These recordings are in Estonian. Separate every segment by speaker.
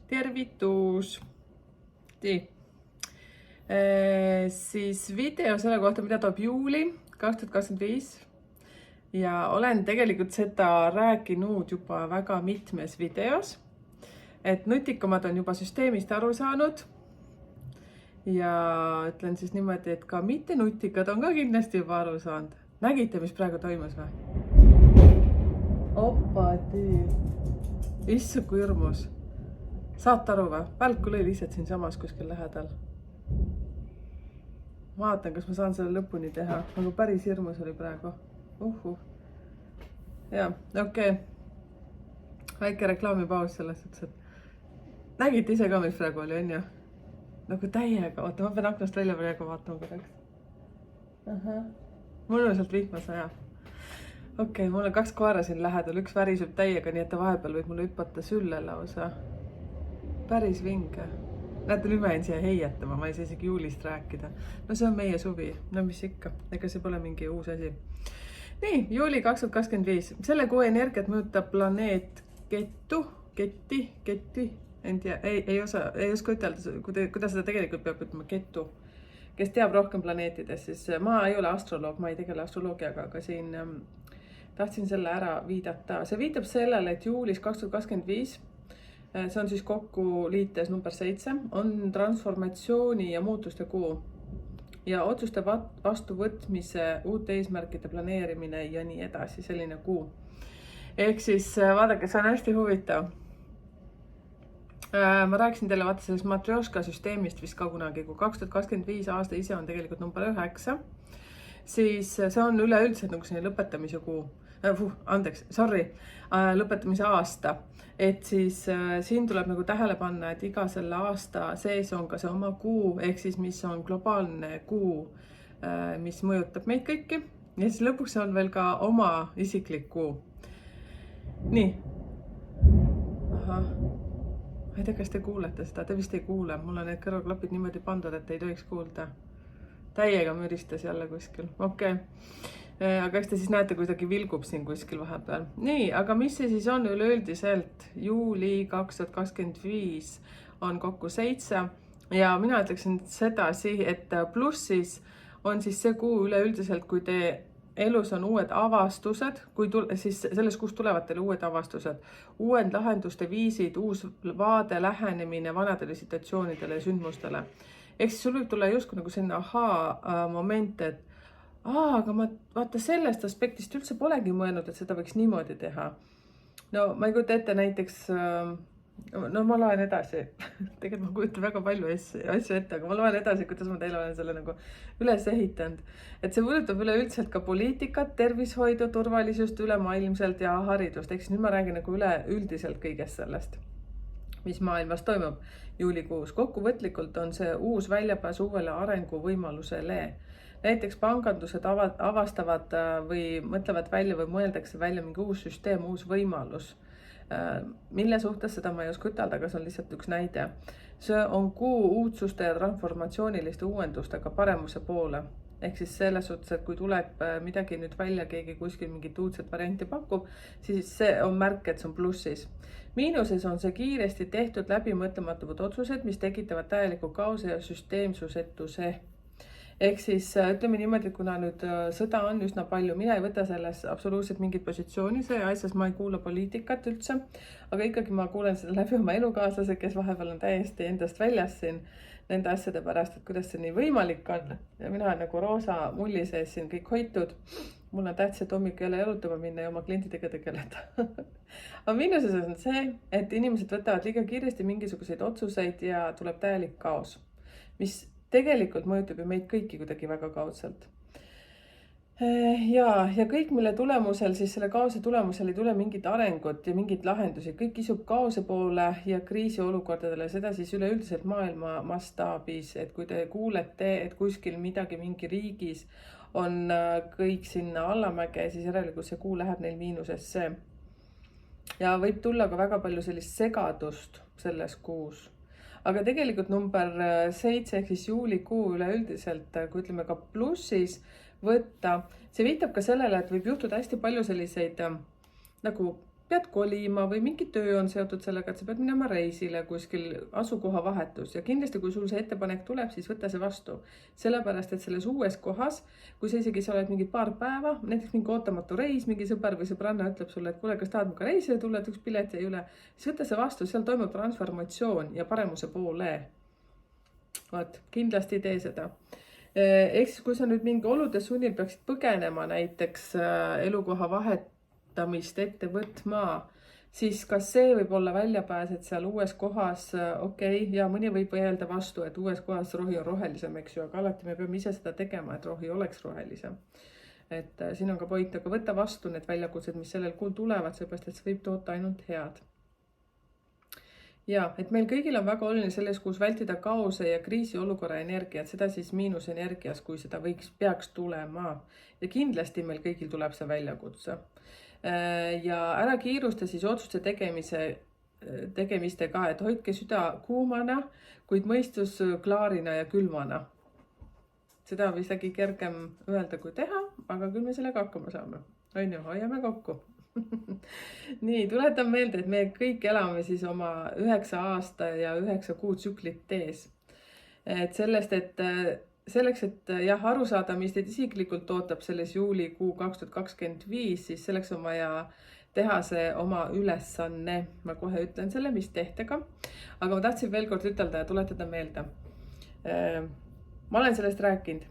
Speaker 1: tervitus! Siis video selle kohta, mida toob juuli 2025 ja olen tegelikult seda rääkinud juba väga mitmes videos, et nutikamad on juba süsteemist aru saanud ja ütlen siis niimoodi, et ka mitte nutikad on ka kindlasti juba aru saanud. Nägite, mis praegu toimus või? Issand, kui hirmus. Saate aru või? Välku lõi lihtsalt siin samas kuskil lähedal. Vaatan, kas ma saan selle lõpuni teha. Nagu päris hirmus oli praegu. Ja, okei. Väike reklaamipaus selles suhtes, et nägite ise ka, mis praegu oli, on ju? Nagu täiega. Oota, ma pean aknast välja praegu vaatama korraks. Mõnusalt vihmas ajab. Okei, mul on 2 koera siin lähedal. Üks väriseb täiega, nii et ta vahepeal võib mulle hüpata sülle lausa. Päris vinge. Näete, nüüd ma jäin siia heietama, ma ei saa isegi juulist rääkida. No see on meie suvi. No mis ikka, ega see pole mingi uus asi. Nii, juuli 2025. Selle kuu energiat mõjutab planeet Ketti. Ei oska ütelda, kuidas seda tegelikult peab ütlema, Kettu. Kes teab rohkem planeetidest, siis ma ei ole astroloog, ma ei tegele astroloogiaga, aga siin tahtsin selle ära viidata. See viitab sellele, et juulis 2025, see on siis kokku liites number 7, on transformatsiooni ja muutuste kuu. Ja otsuste vastuvõtmise, uute eesmärkide planeerimine ja nii edasi, selline kuu. Ehk siis vaadake, see on hästi huvitav. Ma rääkisin teile vaata sellest Matrjoška süsteemist vist ka kunagi, kui 2025 aasta ise on tegelikult number 9, siis see on üleüldse nagu selline lõpetamise kuu. Lõpetamise aasta. Et siis siin tuleb nagu tähele panna, et iga selle aasta sees on ka see oma kuu, ehk siis mis on globaalne kuu, mis mõjutab meid kõiki. Ja siis lõpuks on veel ka oma isiklik kuu. Nii. Ma ei tea, kas te kuulete seda, te vist ei kuule. Mul on need kõrvaklapid niimoodi pandud, et ei tohiks kuulda. Täiega müristas jälle kuskil. Okei. Aga eks te siis näete, kuidagi vilgub siin kuskil vahepeal. Nii, aga mis see siis on üleüldiselt? Juuli 2025 on kokku 7 ja mina ütleksin sedasi, et plussis on siis see kuu üleüldiselt, kui te elus on uued avastused, siis selles kuus tulevad teile uued avastused, uued lahenduste viisid, uus vaade, lähenemine vanadele situatsioonidele ja sündmustele. Ehk siis sul võib tulla justkui nagu selline moment, et aga ma vaata sellest aspektist üldse polegi mõelnud, et seda võiks niimoodi teha. No ma ei kujuta ette näiteks, no ma loen edasi, tegelikult ma kujutan väga palju asju ette, aga ma loen edasi, kuidas ma teile olen selle nagu üles ehitanud. Et see puudutab üleüldselt ka poliitikat, tervishoidu, turvalisust ülemaailmselt ja haridust. Ehk siis nüüd ma räägin nagu üleüldiselt kõigest sellest, mis maailmas toimub juulikuus. Kokkuvõtlikult on see uus väljapääs uuele arenguvõimalusele. Näiteks pangandused avastavad või mõtlevad välja või mõeldakse välja mingi uus süsteem, uus võimalus. Mille suhtes seda ma ei oska ütelda, aga see on lihtsalt üks näide. See on kuu uudsuste ja transformatsiooniliste uuendustega paremuse poole. Ehk siis selles suhtes, et kui tuleb midagi nüüd välja, keegi kuskil mingit uudset varianti pakub, siis see on märk, et see on plussis. Miinuses on see kiiresti tehtud läbimõtlematud otsused, mis tekitavad täieliku kaose ja süsteemsusetuse. Ehk siis ütleme niimoodi, et kuna nüüd sõda on üsna palju, mina ei võta selles absoluutselt mingit positsiooni, see asjas ma ei kuula poliitikat üldse, aga ikkagi ma kuulen seda läbi oma elukaaslase, kes vahepeal on täiesti endast väljas siin nende asjade pärast, et kuidas see nii võimalik on. Ja mina olen nagu roosa mulli sees siin kõik hoitud. Mul on tähtis, et hommik jälle jalutama minna ja oma klientidega tegeleda. Aga miinuses on see, et inimesed võtavad liiga kiiresti mingisuguseid otsuseid ja tuleb täielik kaos, mis tegelikult mõjutab ju meid kõiki kuidagi väga kaudselt. Ja kõik, mille tulemusel, siis selle kaose tulemusel ei tule mingit arengut ja mingit lahendusi. Kõik kisub kaose poole ja kriisiolukordadele, seda siis üleüldiselt maailma mastaabis. Et kui te kuulete, et kuskil midagi mingi riigis on kõik sinna allamäge, siis järelikult see kuu läheb neil miinusesse. Ja võib tulla ka väga palju sellist segadust selles kuus. Aga tegelikult number 7 ehk siis juulikuu üleüldiselt, kui ütleme ka plussis võtta, see viitab ka sellele, et võib juhtuda hästi palju selliseid nagu pead kolima või mingi töö on seotud sellega, et sa pead minema reisile kuskil, asukoha vahetus ja kindlasti, kui sul see ettepanek tuleb, siis võta see vastu. Sellepärast, et selles uues kohas, kui sa isegi sa oled mingi paar päeva, näiteks mingi ootamatu reis, mingi sõber või sõbranna ütleb sulle, et kuule, kas tahad minuga reisile tulla, et üks pilet jäi üle, siis võta see vastu, seal toimub transformatsioon ja paremuse poole. Vaat, kindlasti tee seda. Ehk siis, kui sa nüüd mingi olude sunnil peaksid põgenema näiteks elukoha vahetamist ette võtma, siis kas see võib olla väljapääs, et seal uues kohas, okei, ja mõni võib öelda vastu, et uues kohas rohi on rohelisem, eks ju, aga alati me peame ise seda tegema, et rohi oleks rohelisem. Et siin on ka point, aga võtta vastu need väljakutsed, mis sellel kuul tulevad, seepärast, et see võib toota ainult head. Ja, et meil kõigil on väga oluline selles kuus vältida kaose ja kriisiolukorra energiat, seda siis miinusenergias, kui seda peaks tulema. Ja kindlasti meil kõigil tuleb see väljakutse. Ja ära kiirusta siis otsuste tegemistega, et hoidke süda kuumana, kuid mõistus klaarina ja külmana. Seda on vist äkki kergem öelda kui teha, aga küll me sellega hakkama saame. On ju, hoiame kokku. Nii, tuletan meelde, et me kõik elame siis oma 9 aasta ja 9 kuu tsüklit tees. Et selleks, et jah, aru saada, mis teid isiklikult tootab selles juulikuu 2025, siis selleks on vaja teha see oma ülesanne. Ma kohe ütlen selle, mis tehtega. Aga ma tahtsin veel kord ütelda ja tuletada meelde. Ma olen sellest rääkinud,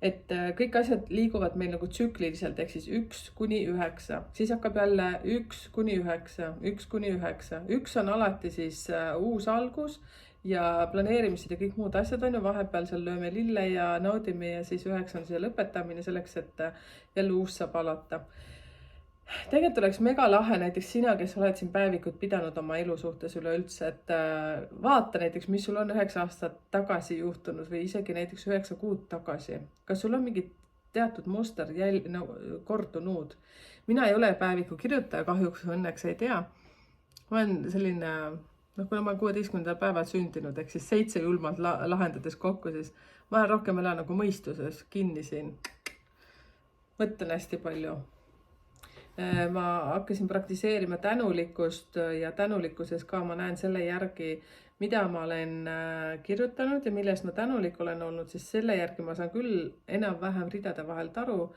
Speaker 1: et kõik asjad liiguvad meil nagu tsükliliselt, ehk siis 1–9, siis hakkab jälle 1–9, 1–9. 1 on alati siis uus algus ja planeerimised ja kõik muud asjad on ju, vahepeal seal lööme lille ja naudime ja siis 9 on siia lõpetamine selleks, et jälle uus saab alata. Tegelikult oleks mega lahe näiteks sina, kes oled siin päevikut pidanud oma elu suhtes üleüldse, et vaata näiteks, mis sul on 9 aastat tagasi juhtunud või isegi näiteks 9 kuud tagasi. Kas sul on mingi teatud muster kordunud? Mina ei ole päeviku kirjutaja, kahjuks õnneks ei tea. Ma olen selline, kuna ma 16. päeval sündinud, ehk siis 7 julmalt lahendades kokku, siis ma rohkem elan nagu mõistuses kinni siin. Mõtlen hästi palju. Ma hakkasin praktiseerima tänulikkust ja tänulikkuses ka ma näen selle järgi, mida ma olen kirjutanud ja millest ma tänulik olen olnud, siis selle järgi ma saan küll enam-vähem ridade vahelt aru,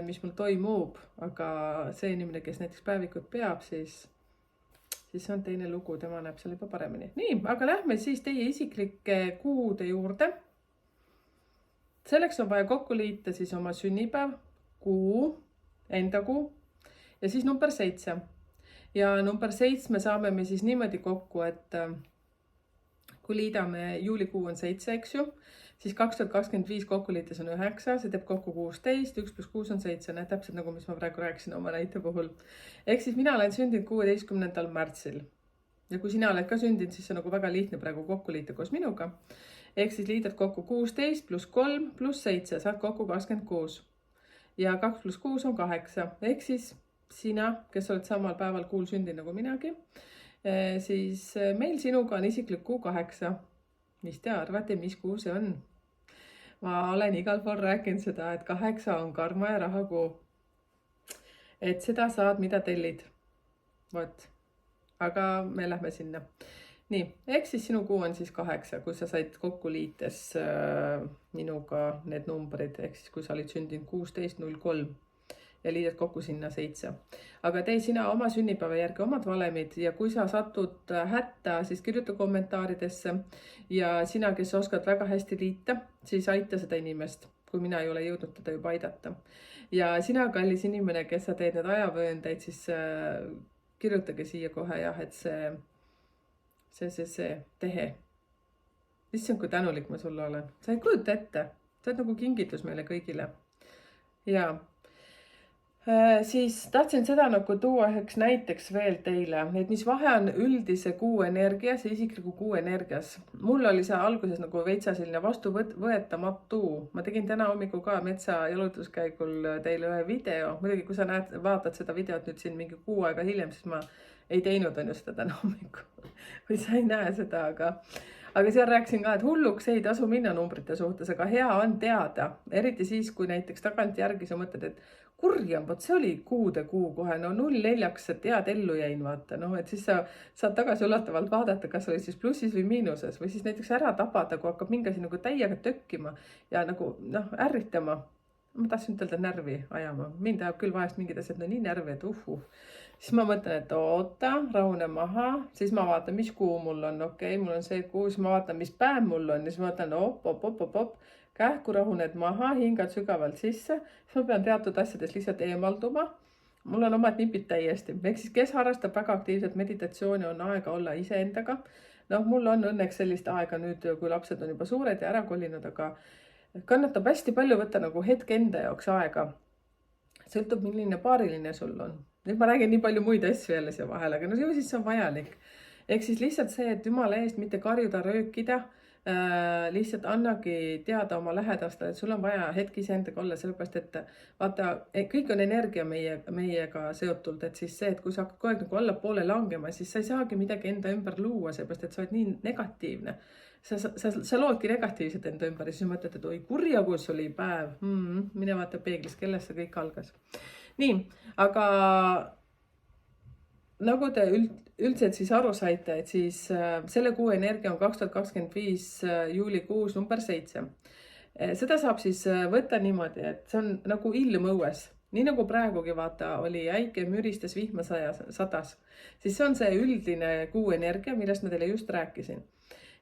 Speaker 1: mis mul toimub, aga see inimene, kes näiteks päevikut peab, siis see on teine lugu, tema näeb selle juba paremini. Nii, aga lähme siis teie isiklike kuude juurde. Selleks on vaja kokku liita siis oma sünnipäev, kuu, enda kuu. Ja siis number 7. Ja number 7 saame me siis niimoodi kokku, et kui liidame juulikuu on 7, eks ju, siis 2025 kokkuliites on 9, see teeb kokku 16, 1 + 6 on 7, näed täpselt nagu mis ma praegu rääkisin oma näite puhul. Ehk siis mina olen sündinud 16. märtsil. Ja kui sina oled ka sündinud, siis see on nagu väga lihtne praegu kokku liita koos minuga. Ehk siis liidad kokku 16 + 3 + 7, saad kokku 26. Ja 2 + 6 on 8, ehk siis sina, kes oled samal päeval kuul sündinud nagu minagi, siis meil sinuga on isiklik kuu 8. Mis te arvate, mis kuu see on? Ma olen igal pool rääkinud seda, et 8 on karma ja raha kuu. Et seda saad, mida tellid. Vot. Aga me lähme sinna. Nii, ehk siis sinu kuu on siis 8, kui sa said kokku liites minuga need numbrid, ehk siis kui sa olid sündinud 16.03 ja liidad kokku sinna 7. Aga tee sina oma sünnipäeva järgi omad valemid ja kui sa satud hätta, siis kirjuta kommentaaridesse ja sina, kes oskad väga hästi liita, siis aita seda inimest, kui mina ei ole jõudnud teda juba aidata. Ja sina, kallis inimene, kes sa teed need ajavööndeid, siis kirjutage siia kohe jah, et see tehe. Issand, kui tänulik ma sulle olen. Sa ei kujuta ette. Sa oled nagu kingitus meile kõigile. Ja siis tahtsin seda nagu tuua üheks näiteks veel teile, et mis vahe on üldise kuu energias ja isikliku kuu energias. Mul oli see alguses nagu veitsa selline vastuvõetamatu. Ma tegin täna hommikul ka metsa jalutuskäigul teile ühe video. Muidugi, kui sa vaatad seda videot nüüd siin mingi kuu aega hiljem, siis ma ei teinud on ju seda täna hommikul. Või sa ei näe seda, aga seal rääkisin ka, et hulluks ei tasu minna numbrite suhtes, aga hea on teada. Eriti siis, kui näiteks tagantjärgi sa mõtled, et kurjam, vot see oli kuude kuu kohe, no 0-4, et head ellu jäin, vaata, noh, et siis sa saad tagasiulatavalt vaadata, kas oli siis plussis või miinuses või siis näiteks ära tabada, kui hakkab mingi asi nagu täiega tökkima ja nagu noh, ärritama. Ma tahtsin ütelda närvi ajama, mind ajab küll vahest mingid asjad no nii närvi, et Siis ma mõtlen, et oota, rahune maha, siis ma vaatan, mis kuu mul on, okei, mul on see kuu, siis ma vaatan, mis päev mul on ja siis ma mõtlen, op, kähku rahuned maha, hingad sügavalt sisse, siis ma pean teatud asjades lihtsalt eemalduma. Mul on omad nipid täiesti, ehk siis kes harrastab väga aktiivset meditatsiooni, on aega olla iseendaga. Noh, mul on õnneks sellist aega nüüd, kui lapsed on juba suured ja ära kolinud, aga kannatab hästi palju võtta nagu hetk enda jaoks aega. Sõltub, milline paariline sul on. Nüüd ma räägin nii palju muid asju jälle siia vahele, aga no ju siis see on vajalik. Ehk siis lihtsalt see, et jumala eest mitte karjuda, röökida, lihtsalt annagi teada oma lähedastele, et sul on vaja hetk iseendaga olla, sellepärast et vaata, kõik on energia meiega seotult, et siis see, et kui sa hakkad kogu aeg nagu allapoole langema, siis sa ei saagi midagi enda ümber luua, sellepärast et sa oled nii negatiivne. Sa loodki negatiivset enda ümber ja siis mõtled, et oi kurja, kus oli päev. Mine vaata peeglis, kellest see kõik algas. Nii, aga nagu te üldiselt siis aru saite, et siis selle kuu energia on 2025 juulikuus number 7. Seda saab siis võtta niimoodi, et see on nagu ilm õues. Nii nagu praegugi vaata oli äike, müristas, vihma sadas. Siis see on see üldine kuu energia, millest ma teile just rääkisin.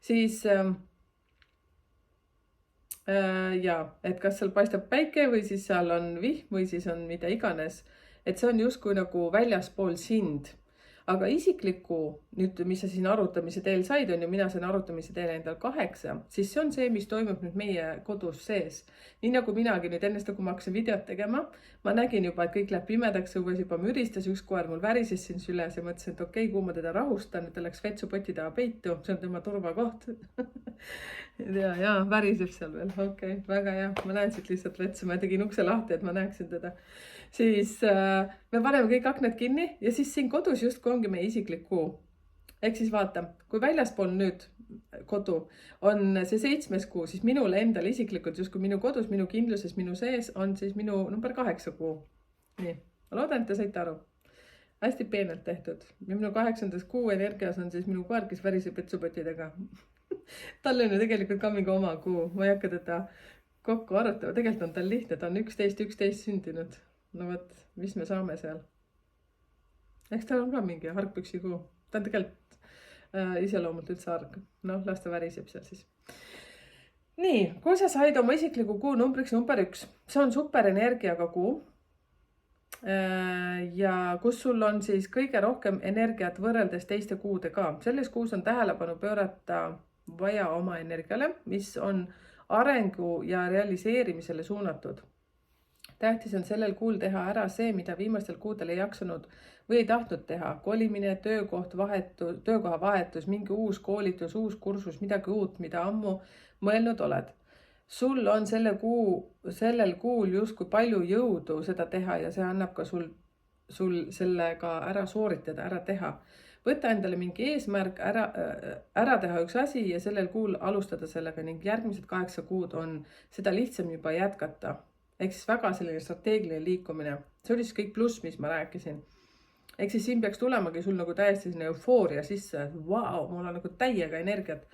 Speaker 1: Siis ja, et kas seal paistab päike või siis seal on vihm või siis on mida iganes, et see on justkui nagu väljaspool sind. Aga isikliku, nüüd mis sa siin arutamise teel said, on ju, mina sain arutamise teel endal 8, siis see on see, mis toimub nüüd meie kodus sees. Nii nagu minagi nüüd ennest, kui ma hakkasin videot tegema, ma nägin juba, et kõik läheb pimedaks, õues juba müristas, üks koer mul värises siin süles ja mõtlesin, et okei, kui ma teda rahustan, et ta läks vetsupoti taha peitu, see on tema turvakoht. ja, väriseb seal veel, okei, väga hea, ma näen siit lihtsalt vetsu, ma tegin ukse lahti, et ma näeksin teda. Siis me paneme kõik aknad kinni ja siis siin kodus justkui ongi meie isiklik kuu. Ehk siis vaata, kui väljaspool nüüd kodu on see 7. kuu, siis minule endale isiklikult justkui minu kodus, minu kindluses, minu sees on siis minu number 8 kuu. Nii, ma loodan, et te saite aru. Hästi peenelt tehtud. Ja minu 8. kuu energias on siis minu koer, kes väriseb vetsupotidega. Tal on ju tegelikult ka mingi oma kuu, ma ei hakka teda kokku arutama. Tegelikult on tal lihtne, ta on 11 sündinud. No võt, mis me saame seal? Eks tal on ka mingi hargpüksi kuu. Ta on tegelikult iseloomult üldse harg. Noh, las ta väriseb seal siis. Nii, kui sa said oma isikliku kuu numbriks number 1, see on superenergiaga kuu. Ja kus sul on siis kõige rohkem energiat võrreldes teiste kuudega. Selles kuus on tähelepanu pöörata vaja oma energiale, mis on arengu ja realiseerimisele suunatud. Tähtis on sellel kuul teha ära see, mida viimastel kuudel ei jaksanud või ei tahtnud teha. Kolimine, töökoha vahetus, mingi uus koolitus, uus kursus, midagi uut, mida ammu mõelnud oled. Sul on sellel kuul justkui palju jõudu seda teha ja see annab ka sul sellega ära sooritada, ära teha. Võta endale mingi eesmärk, ära teha üks asi ja sellel kuul alustada sellega ning järgmised 8 kuud on seda lihtsam juba jätkata. Ehk siis väga selline strateegiline liikumine. See oli siis kõik pluss, mis ma rääkisin. Ehk siis siin peaks tulemagi sul nagu täiesti selline eufooria sisse, et vau, mul on nagu täiega energiat.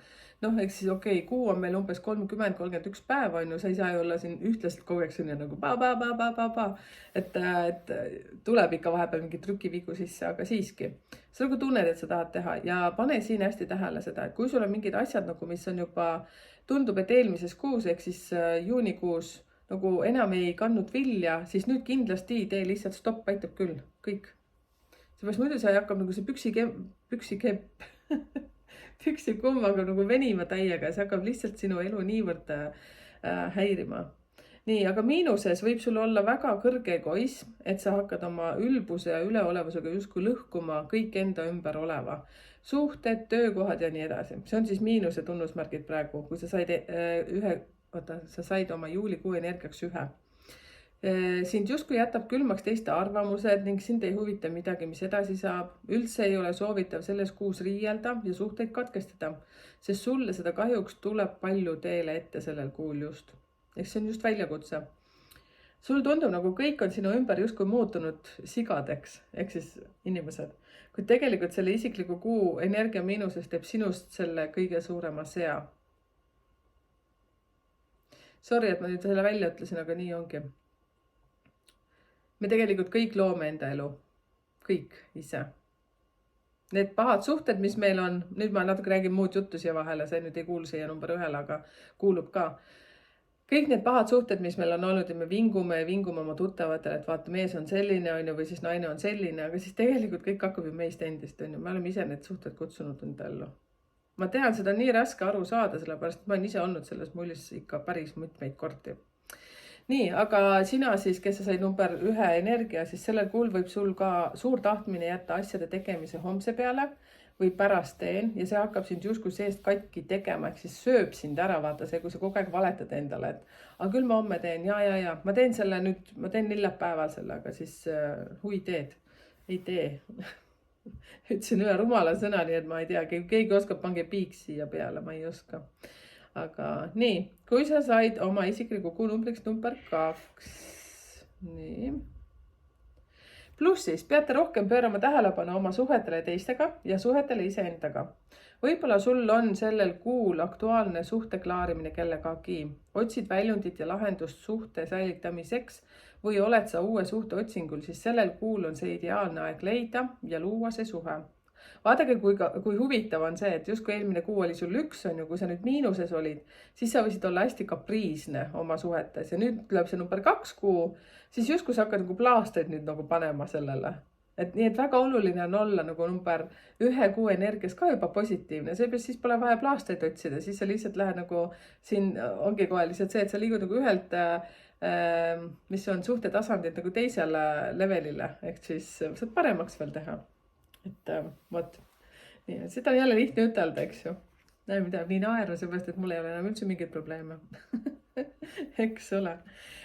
Speaker 1: Noh, ehk siis okei, kuu on meil umbes 30-31 päeva, on ju, sa ei saa ju olla siin ühtlaselt kogu aeg selline nagu et tuleb ikka vahepeal mingi trükivigu sisse, aga siiski. Sa nagu tunned, et sa tahad teha ja pane siin hästi tähele seda, et kui sul on mingid asjad nagu, mis on juba, tundub, et eelmises kuus, ehk siis juunikuus, nagu enam ei kandnud vilja, siis nüüd kindlasti tee lihtsalt stopp, aitab küll, kõik. Seepärast muidu see hakkab nagu see püksikumm hakkab nagu venima täiega ja see hakkab lihtsalt sinu elu niivõrd häirima. Nii, aga miinuses võib sul olla väga kõrge egoism, et sa hakkad oma ülbuse ja üleolevusega justkui lõhkuma kõik enda ümber oleva. Suhted, töökohad ja nii edasi. See on siis miinuse tunnusmärgid praegu, kui sa said oma juulikuu energiaks 1. Sind justkui jätab külmaks teiste arvamused ning sind ei huvita midagi, mis edasi saab. Üldse ei ole soovitav selles kuus riielda ja suhteid katkestada, sest sulle seda kahjuks tuleb palju teele ette sellel kuul just. Eks see on just väljakutse. sul tundub nagu kõik on sinu ümber justkui muutunud sigadeks, ehk siis inimesed. Kuid tegelikult selle isikliku kuu energia miinuses teeb sinust selle kõige suurema sea. Sorry, et ma nüüd selle välja ütlesin, aga nii ongi. Me tegelikult kõik loome enda elu. Kõik ise. Need pahad suhted, mis meil on, nüüd ma natuke räägin muud juttu siia vahele, see nüüd ei kuulu siia number 1, aga kuulub ka. Kõik need pahad suhted, mis meil on olnud ja me vingume oma tuttavatele, et vaata, mees on selline, on ju, või siis naine on selline, aga siis tegelikult kõik hakkab ju meist endist, on ju. Me oleme ise need suhted kutsunud enda ellu. Ma tean, seda on nii raske aru saada, sellepärast ma olen ise olnud selles mullis ikka päris mitmeid kordi. Nii, aga sina siis, kes sa said number 1 energia, siis sellel kuul võib sul ka suur tahtmine jätta asjade tegemise homse peale või pärast teen ja see hakkab sind justkui seest katki tegema, ehk siis sööb sind ära, vaata see, kui sa kogu aeg valetad endale, et aga küll ma homme teen, ja, ma teen selle nüüd, ma teen neljapäeval selle, aga siis hui teed, ei tee. Ütlesin ühe rumala sõna, nii et ma ei tea, keegi oskab, pange piik siia peale, ma ei oska. Aga nii, kui sa said oma isikliku kuu numbriks number 2. Nii. Pluss siis peate rohkem pöörama tähelepanu oma suhetele teistega ja suhetele iseendaga. Võib-olla sul on sellel kuul aktuaalne suhte klaarimine kellegagi. Otsid väljundit ja lahendust suhte säilitamiseks või oled sa uue suhte otsingul, siis sellel kuul on see ideaalne aeg leida ja luua see suhe. Vaadake, kui huvitav on see, et justkui eelmine kuu oli sul 1, on ju, kui sa nüüd miinuses olid, siis sa võisid olla hästi kapriisne oma suhetes ja nüüd tuleb see number 2 kuu, siis justkui sa hakkad nagu plaastreid nüüd nagu panema sellele. Et nii, et väga oluline on olla nagu number 1 kuu energias ka juba positiivne, seepärast siis pole vaja plaastreid otsida, siis sa lihtsalt lähed nagu siin ongi kohe lihtsalt see, et sa liigud nagu ühelt mis on suhte tasandid nagu teisele levelile, ehk siis saad paremaks veel teha. Et võt, nii, seda on jälle lihtne ütelda, eks ju. Nii naeru, seepärast, et mul ei ole enam üldse mingeid probleeme. Eks ole.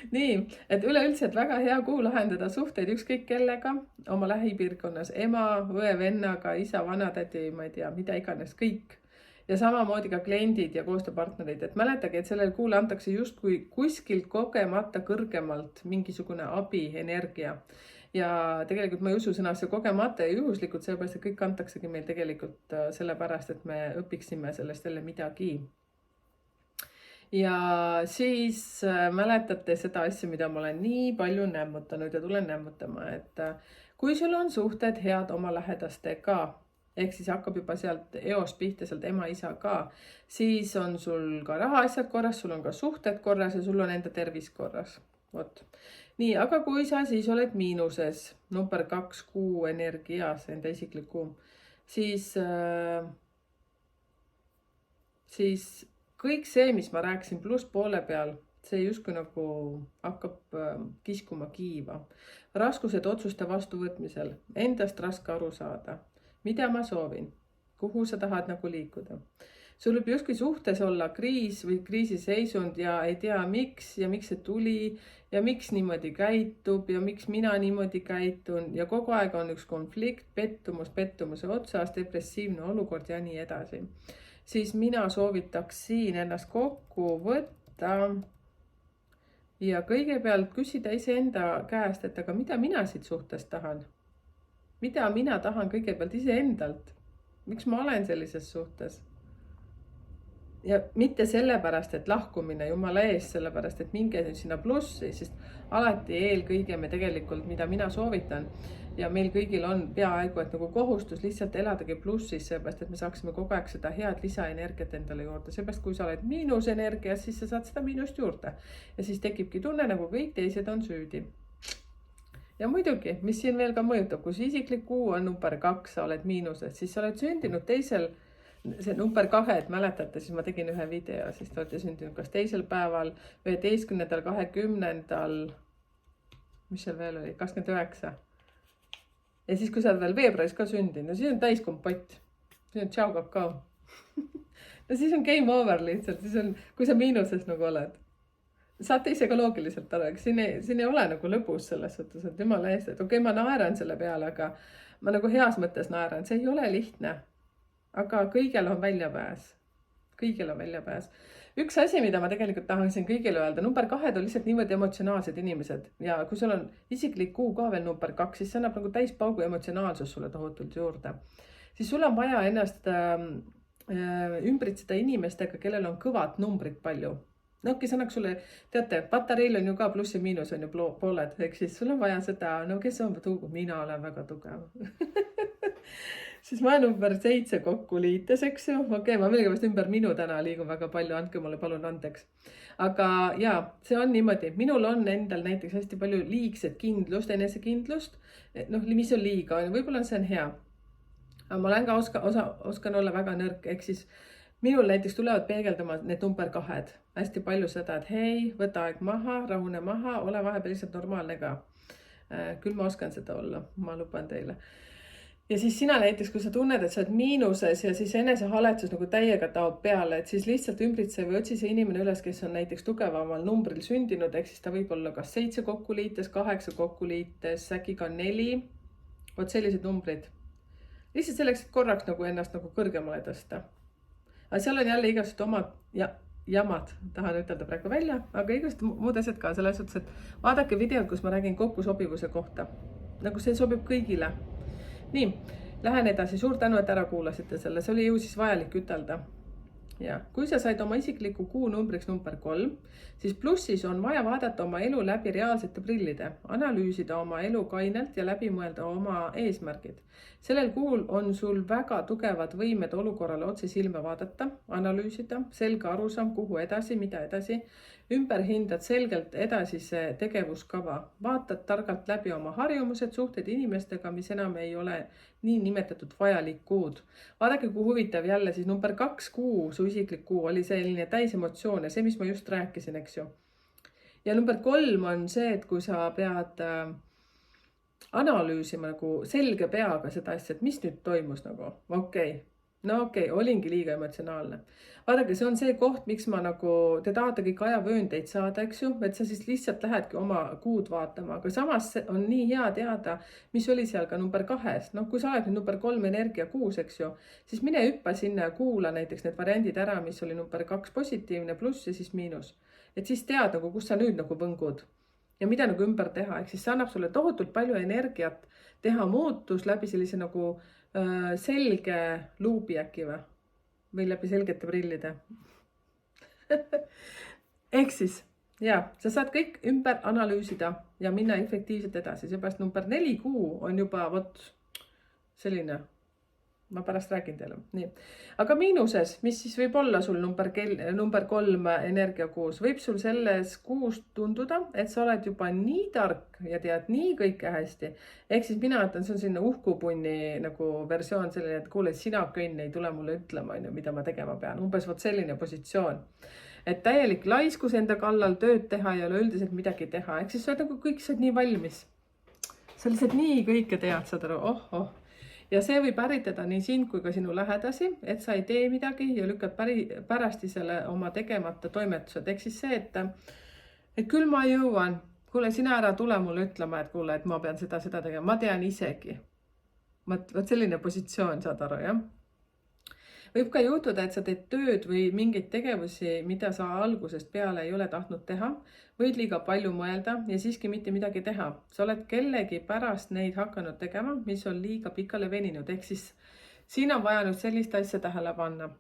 Speaker 1: Nii, et üleüldse, et väga hea kuu lahendada suhteid ükskõik kellega, oma lähipiirkonnas, ema, õe, vennaga, isa, vanatädi, ma ei tea, mida iganes, kõik. Ja samamoodi ka kliendid ja koostööpartnerid, et mäletage, et sellel kuul antakse justkui kuskilt kogemata kõrgemalt mingisugune abi, energia. Ja tegelikult ma ei usu sõnasse kogemata ja juhuslikult, sellepärast, et kõik antaksegi meil tegelikult sellepärast, et me õpiksime sellest jälle midagi. Ja siis mäletate seda asja, mida ma olen nii palju nämmutanud ja tulen nämmutama, et kui sul on suhted head oma lähedastega, ehk siis hakkab juba sealt eos pihta, sealt ema, isa ka, siis on sul ka rahaasjad korras, sul on ka suhted korras ja sul on enda tervis korras. Vot. Nii, aga kui sa siis oled miinuses, number 2 kuu energias, enda isikliku, siis kõik see, mis ma rääkisin pluss poole peal, see justkui nagu hakkab kiskuma kiiva. Raskused otsuste vastuvõtmisel, endast raske aru saada, mida ma soovin, kuhu sa tahad nagu liikuda. Sul võib justkui suhtes olla kriis või kriisiseisund ja ei tea miks ja miks see tuli ja miks niimoodi käitub ja miks mina niimoodi käitun ja kogu aeg on üks konflikt, pettumuse otsas, depressiivne olukord ja nii edasi. Siis mina soovitaks siin ennast kokku võtta ja kõigepealt küsida iseenda käest, et aga mida mina siit suhtes tahan? Mida mina tahan kõigepealt iseendalt? Miks ma olen sellises suhtes? Ja mitte sellepärast, et lahkumine jumala ees, sellepärast, et minge sinna plussi, sest alati eelkõige me tegelikult, mida mina soovitan ja meil kõigil on peaaegu, et nagu kohustus lihtsalt eladagi plussis, seepärast, et me saaksime kogu aeg seda head lisaenergiat endale juurde. Seepärast, kui sa oled miinusenergias, siis sa saad seda miinust juurde ja siis tekibki tunne, nagu kõik teised on süüdi. Ja muidugi, mis siin veel ka mõjutab, kui see isiklik kuu on number 2, sa oled miinuses, siis sa oled sündinud teisel, see number 2, et mäletate, siis ma tegin ühe video, siis te olete sündinud kas teisel päeval, 11., 20., mis seal veel oli, 29. Ja siis, kui sa oled veel veebruaris ka sündinud, no siis on täiskompott, siis on tšau kakao. No siis on game over lihtsalt, siis on, kui sa miinuses nagu oled. Saate ise ka loogiliselt aru, aga siin ei ole nagu lõbus selles suhtes, et jumala eest, et okei, ma naeran selle peale, aga ma nagu heas mõttes naeran, see ei ole lihtne. Aga kõigel on väljapääs. kõigil on väljapääs. Üks asi, mida ma tegelikult tahaksin kõigile öelda, number 2 on lihtsalt niimoodi emotsionaalsed inimesed ja kui sul on isiklik kuu ka veel number 2, siis see annab nagu täispaugu emotsionaalsus sulle tohutult juurde. Siis sul on vaja ennast ümbritseda inimestega, kellel on kõvad numbrid palju. No kes annaks sulle, teate, patareil on ju ka pluss ja miinus on ju pooled, ehk siis sul on vaja seda, no kes on tugev, mina olen väga tugev. Siis ma number 7 kokku liites, eks ju. Okei, ma millegipärast ümber minu täna liigun väga palju, andke mulle palun andeks. Aga jaa, see on niimoodi. Minul on endal näiteks hästi palju liigset kindlust, enesekindlust. Noh, mis on liiga, võib-olla see on hea. Aga ma olen ka oskan olla väga nõrk, ehk siis minul näiteks tulevad peegeldama need number 2. Hästi palju seda, et hei, võta aeg maha, rahune maha, ole vahepeal lihtsalt normaalne ka. Küll ma oskan seda olla, ma luban teile. Ja siis sina näiteks, kui sa tunned, et sa oled miinuses ja siis enesehaletsus nagu täiega taob peale, et siis lihtsalt ümbritse või otsi see inimene üles, kes on näiteks tugevamal numbril sündinud, ehk siis ta võib olla kas 7 kokku liites, 8 kokku liites, äkki ka 4. Vot sellised numbrid. Lihtsalt selleks, et korraks nagu ennast nagu kõrgemale tõsta. Aga seal on jälle igasugused omad jamad, tahan ütelda praegu välja, aga igasugused muud asjad ka selles suhtes, et vaadake videod, kus ma räägin kokkusobivuse kohta. Nagu see sobib kõigile. Nii, lähen edasi. Suur tänu, et ära kuulasite selle. See oli ju siis vajalik ütelda. Ja kui sa said oma isikliku kuu numbriks number 3, siis plussis on vaja vaadata oma elu läbi reaalsete prillide, analüüsida oma elu kainelt ja läbi mõelda oma eesmärgid. Sellel kuul on sul väga tugevad võimed olukorrale otse silme vaadata, analüüsida, selge arusaam, kuhu edasi, mida edasi, ümber hindad selgelt edasise tegevuskava, vaatad targalt läbi oma harjumused, suhted inimestega, mis enam ei ole nii nimetatud vajalikud. Vaadake, kui huvitav jälle siis number 2 kuu, su isiklik kuu oli selline täis emotsioone, see, mis ma just rääkisin, eks ju. Ja number 3 on see, et kui sa pead analüüsima nagu selge peaga seda asja, et mis nüüd toimus nagu, okei, olingi liiga emotsionaalne. Vaadake, see on see koht, miks ma nagu, te tahate kõik ajavööndeid saada, eks ju, et sa siis lihtsalt lähedki oma kuud vaatama, aga samas on nii hea teada, mis oli seal ka number 2. No kui sa oled nüüd number 3 energia kuus, eks ju, siis mine hüppa sinna ja kuula näiteks need variandid ära, mis oli number 2 positiivne, pluss ja siis miinus. Et siis tead nagu, kus sa nüüd nagu võngud ja mida nagu ümber teha, ehk siis see annab sulle tohutult palju energiat teha muutus läbi sellise nagu selge luubi äkki või läbi selgete prillide. Ehk siis, sa saad kõik ümber analüüsida ja minna efektiivselt edasi. Seepärast number 4 kuu on juba selline, ma pärast räägin teile. Nii. Aga miinuses, mis siis võib olla sul number 3 energiakuus, võib sul selles kuus tunduda, et sa oled juba nii tark ja tead nii kõike hästi. Ehk siis mina ütlen, see on sinna uhkupunni nagu versioon selline, et kuule, sina kõnn ei tule mulle ütlema, mida ma tegema pean. Umbes vot selline positsioon. Et täielik laiskus enda kallal tööd teha ja üleüldiselt midagi teha. Ehk siis sa oled nagu kõik saad nii valmis. Sa lihtsalt nii kõike tead, saad aru, Ja see võib ärritada nii sind kui ka sinu lähedasi, et sa ei tee midagi ja lükkad pärasti selle oma tegemata toimetused. Ehk siis see, et küll ma jõuan, kuule, sina ära tule mulle ütlema, et kuule, et ma pean seda tegema. Ma tean isegi. Võt selline positsioon, saad aru, jah? Võib ka juhtuda, et sa teed tööd või mingeid tegevusi, mida sa algusest peale ei ole tahtnud teha, võid liiga palju mõelda ja siiski mitte midagi teha. Sa oled kellegi pärast neid hakanud tegema, mis on liiga pikale veninud. Ehk siis siin on vaja nüüd sellist asja tähele panna.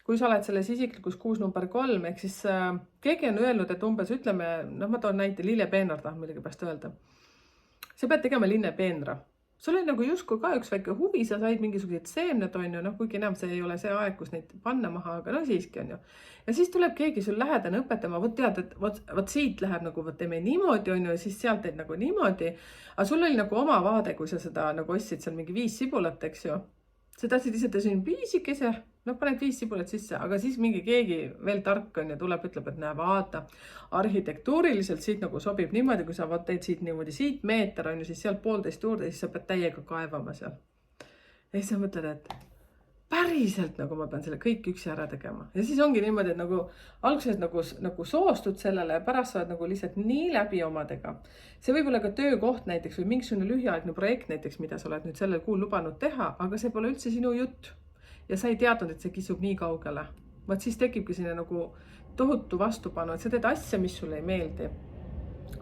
Speaker 1: Kui sa oled selles isiklikus kuus number 3, ehk siis keegi on öelnud, et umbes ütleme, ma toon näite, lillepeenra tahan midagi pärast öelda. Sa pead tegema linnepeenra. Sul oli nagu justkui ka üks väike huvi, sa said mingisugused seemned, on ju, kuigi enam see ei ole see aeg, kus neid panna maha, aga siiski on ju. Ja siis tuleb keegi sul lähedane õpetama, võt tead, et võt siit läheb nagu, võt teeme niimoodi, on ju, ja siis sealt teed nagu niimoodi. Aga sul oli nagu oma vaade, kui sa seda nagu ostsid seal mingi 5 sibulat, eks ju. Sa tahtsid lihtsalt siin piisikese, paned 5 sibulat sisse, aga siis mingi keegi veel tark on ja tuleb, ütleb, et näe, vaata, arhitektuuriliselt siit nagu sobib niimoodi, kui sa teed siit niimoodi, siit meeter on ju, siis sealt 1,5 juurde, siis sa pead täiega kaevama seal. Ja siis sa mõtled, et päriselt nagu ma pean selle kõik üksi ära tegema. Ja siis ongi niimoodi, et nagu alguses nagu soostud sellele ja pärast sa oled nagu lihtsalt nii läbi omadega. See võib olla ka töökoht näiteks või mingisugune lühiaegne projekt näiteks, mida sa oled nüüd sellel kuul lubanud teha, aga see pole üldse sinu jutt. Ja sa ei teadnud, et see kisub nii kaugele. Vaat siis tekibki sinna nagu tohutu vastupanu, et sa teed asja, mis sulle ei meeldi.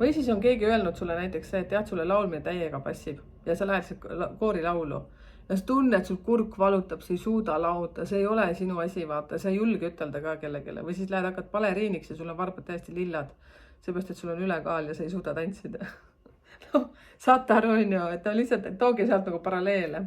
Speaker 1: Või siis on keegi öelnud sulle näiteks see, et tead, sulle laulmine täiega passib ja sa lähed koorilaulu ja sa tunned, sul kurk valutab, sa ei suuda laulda, see ei ole sinu asi, vaata, sa ei julge ütelda ka kellelegi. Või siis lähed hakkad baleriiniks ja sul on varbad täiesti lillad, seepärast, et sul on ülekaal ja sa ei suuda tantsida. No, saate aru, on ju, et lihtsalt tooge sealt nagu paralleele.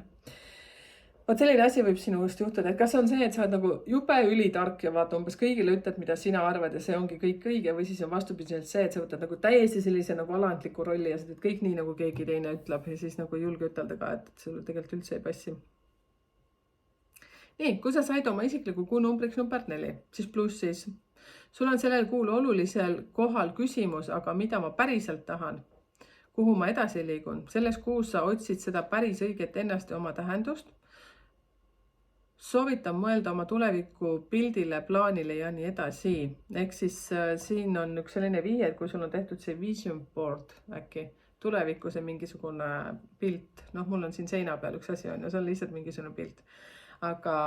Speaker 1: Vaat selline asi võib sinust juhtuda, et kas on see, et sa oled nagu jube ülitark ja vaata umbes kõigile ütled, mida sina arvad ja see ongi kõik õige, või siis on vastupidiselt see, et sa võtad nagu täiesti sellise nagu alandliku rolli ja sa teed kõik nii, nagu keegi teine ütleb ja siis nagu ei julge ütelda ka, et sulle tegelikult üldse ei passi. Nii, kui sa said oma isikliku kuu numbriks number 4, siis plussis. Sul on sellel kuul olulisel kohal küsimus, aga mida ma päriselt tahan, kuhu ma edasi liigun. Selles kuus sa otsid seda päris õiget ennast ja oma tähendust. Soovitan mõelda oma tuleviku pildile, plaanile ja nii edasi. Ehk siis siin on üks selline vihje, et kui sul on tehtud see vision board äkki, tuleviku see mingisugune pilt. Noh, mul on siin seina peal üks asi on ja see on lihtsalt mingisugune pilt. Aga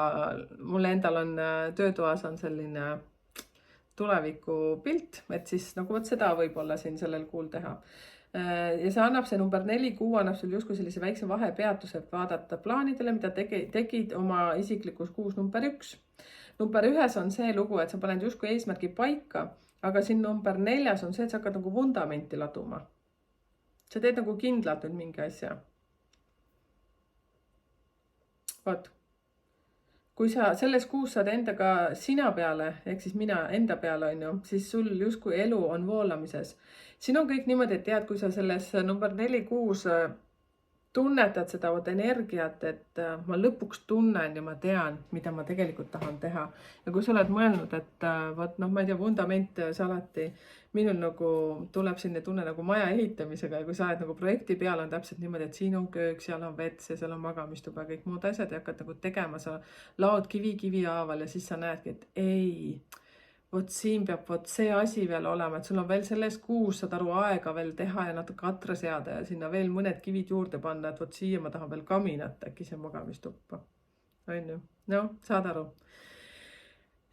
Speaker 1: mul endal on töötoas on selline tuleviku pilt, et siis nagu võt seda võib-olla siin sellel kuul teha. Ja see annab see number 4 kuu annab sul justkui sellise väikse vahepeatuse, et vaadata plaanidele, mida tegid oma isiklikus kuus number 1. Number 1 on see lugu, et sa paned justkui eesmärgi paika, aga siin number 4 on see, et sa hakkad nagu vundamenti laduma. Sa teed nagu kindlalt nüüd mingi asja. Vaat. Kui sa selles kuus saad endaga sina peale, ehk siis mina enda peale on ju, siis sul justkui elu on voolamises. Siin on kõik niimoodi, et tead, kui sa selles number 4 kuus tunnetad seda energiat, et ma lõpuks tunnen ja ma tean, mida ma tegelikult tahan teha. Ja kui sa oled mõelnud, et võt, noh, ma ei tea, vundament see alati, minul nagu tuleb sinna tunne nagu maja ehitamisega ja kui sa oled nagu projekti peal on täpselt niimoodi, et siin on köök, seal on vets ja seal on magamistuba ja kõik muud asjad ja hakkad nagu tegema, sa laod kivi haaval ja siis sa näedki, et ei, vot siin peab vot see asi veel olema, et sul on veel selles kuus, saad aru, aega veel teha ja natuke atra seada ja sinna veel mõned kivid juurde panna, et vot siia ma tahan veel kaminat, äkki see magamistuppa. On ju? No, saad aru.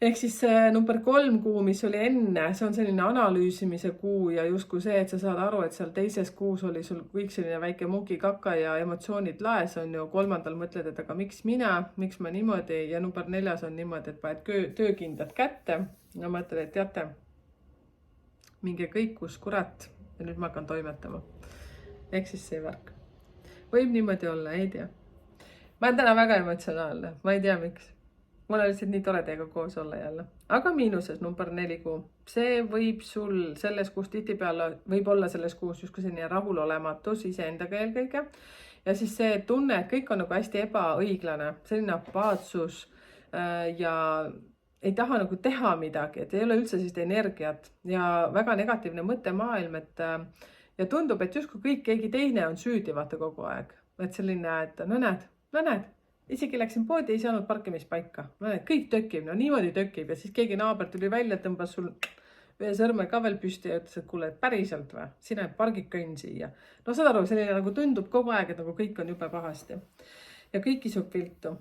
Speaker 1: Ehk siis number 3 kuu, mis oli enne, see on selline analüüsimise kuu ja justkui see, et sa saad aru, et seal teises kuus oli sul kõik selline väike mukikaka ja emotsioonid laes on ju, 3. mõtled, et aga miks mina, miks ma niimoodi ja number 4 on niimoodi, et paned töökindad kätte ja mõtled, et teate, minge kõik kus kurat ja nüüd ma hakkan toimetama. Ehk siis see värk. Võib niimoodi olla, ei tea. Ma olen täna väga emotsionaalne, ma ei tea miks. Mul on lihtsalt nii tore teiega koos olla jälle. Aga miinuses number 4 kuu. See võib sul selles kuus tihtipeale, võib olla selles kuus justkui selline rahulolematus iseendaga eelkõige. Ja siis see tunne, et kõik on nagu hästi ebaõiglane, selline apaatsus ja ei taha nagu teha midagi, et ei ole üldse sellist energiat ja väga negatiivne mõttemaailm, et ja tundub, et justkui kõik keegi teine on süüdi vaata kogu aeg. Et selline, et no näed. Isegi läksin poodi, ei saanud parkimispaika. No, kõik tökib, no niimoodi tökib ja siis keegi naaber tuli välja, tõmbas sul ühe sõrme ka veel püsti ja ütles, et kuule, et päriselt või? Sina pargid kõnn siia. No saad aru, selline nagu tundub kogu aeg, et nagu kõik on jube pahasti. Ja kõik kisub viltu.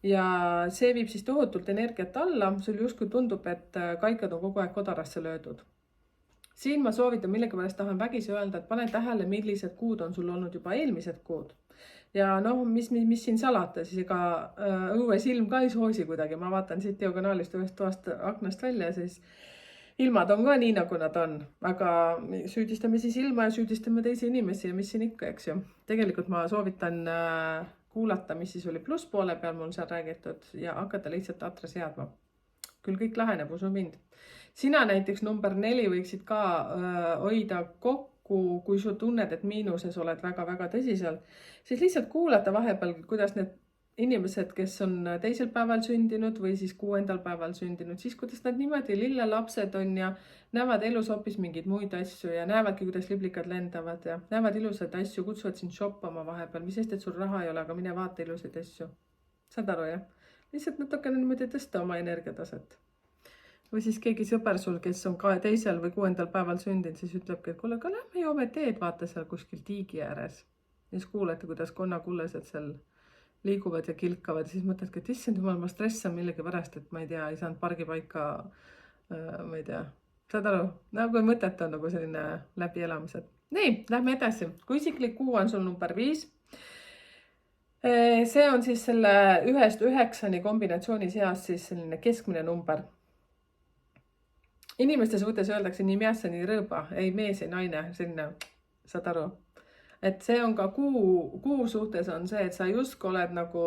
Speaker 1: Ja see viib siis tohutult energiat alla. Sul justkui tundub, et kaikad on kogu aeg kodarasse löödud. Siin ma soovitan millegipärast tahan vägisi öelda, et pane tähele, millised kuud on sul olnud juba eelmised kuud. Ja noh, mis siin salata, siis ega õues ilm ka ei soosi kuidagi. Ma vaatan siit diagonaalist ühest toast aknast välja, siis ilmad on ka nii, nagu nad on. Aga süüdistame siis ilma ja süüdistame teisi inimesi ja mis siin ikka, eks ju. Tegelikult ma soovitan kuulata, mis siis oli plusspoole peal mul seal räägitud ja hakata lihtsalt atra seadma. Küll kõik laheneb, usu mind. Sina näiteks number 4 võiksid ka hoida kokku, kui su tunned, et miinuses oled väga-väga tõsiselt, siis lihtsalt kuulata vahepeal, kuidas need inimesed, kes on 2. päeval sündinud või siis 6. päeval sündinud, siis kuidas nad niimoodi lillelapsed on ja näevad elus hoopis mingeid muid asju ja näevadki, kuidas liblikad lendavad ja näevad ilusaid asju, kutsuvad sind shoppama vahepeal, mis sest, et sul raha ei ole, aga mine vaata ilusaid asju. Saad aru, jah? Lihtsalt natukene niimoodi tõsta oma energiataset. Või siis keegi sõber sul, kes on 2. või 6. päeval sündinud, siis ütlebki, et kuule, aga lähme joome teed, vaata seal kuskil tiigi ääres. Ja siis kuulete, kuidas konnakullesed seal liiguvad ja kilkavad ja siis mõtledki, et issand jumal, ma stressan millegi pärast, et ma ei tea, ei saanud pargipaika, ma ei tea, saad aru, nagu mõtet on nagu selline läbielamised. Nii, lähme edasi. Kui isiklik kuu on sul number 5, see on siis selle 1-9 kombinatsiooni seas siis selline keskmine number. Inimeste suhtes öeldakse nii mässa, nii rõõba, ei mees, ei naine, selline, saad aru. Et see on ka kuu suhtes on see, et sa justkui oled nagu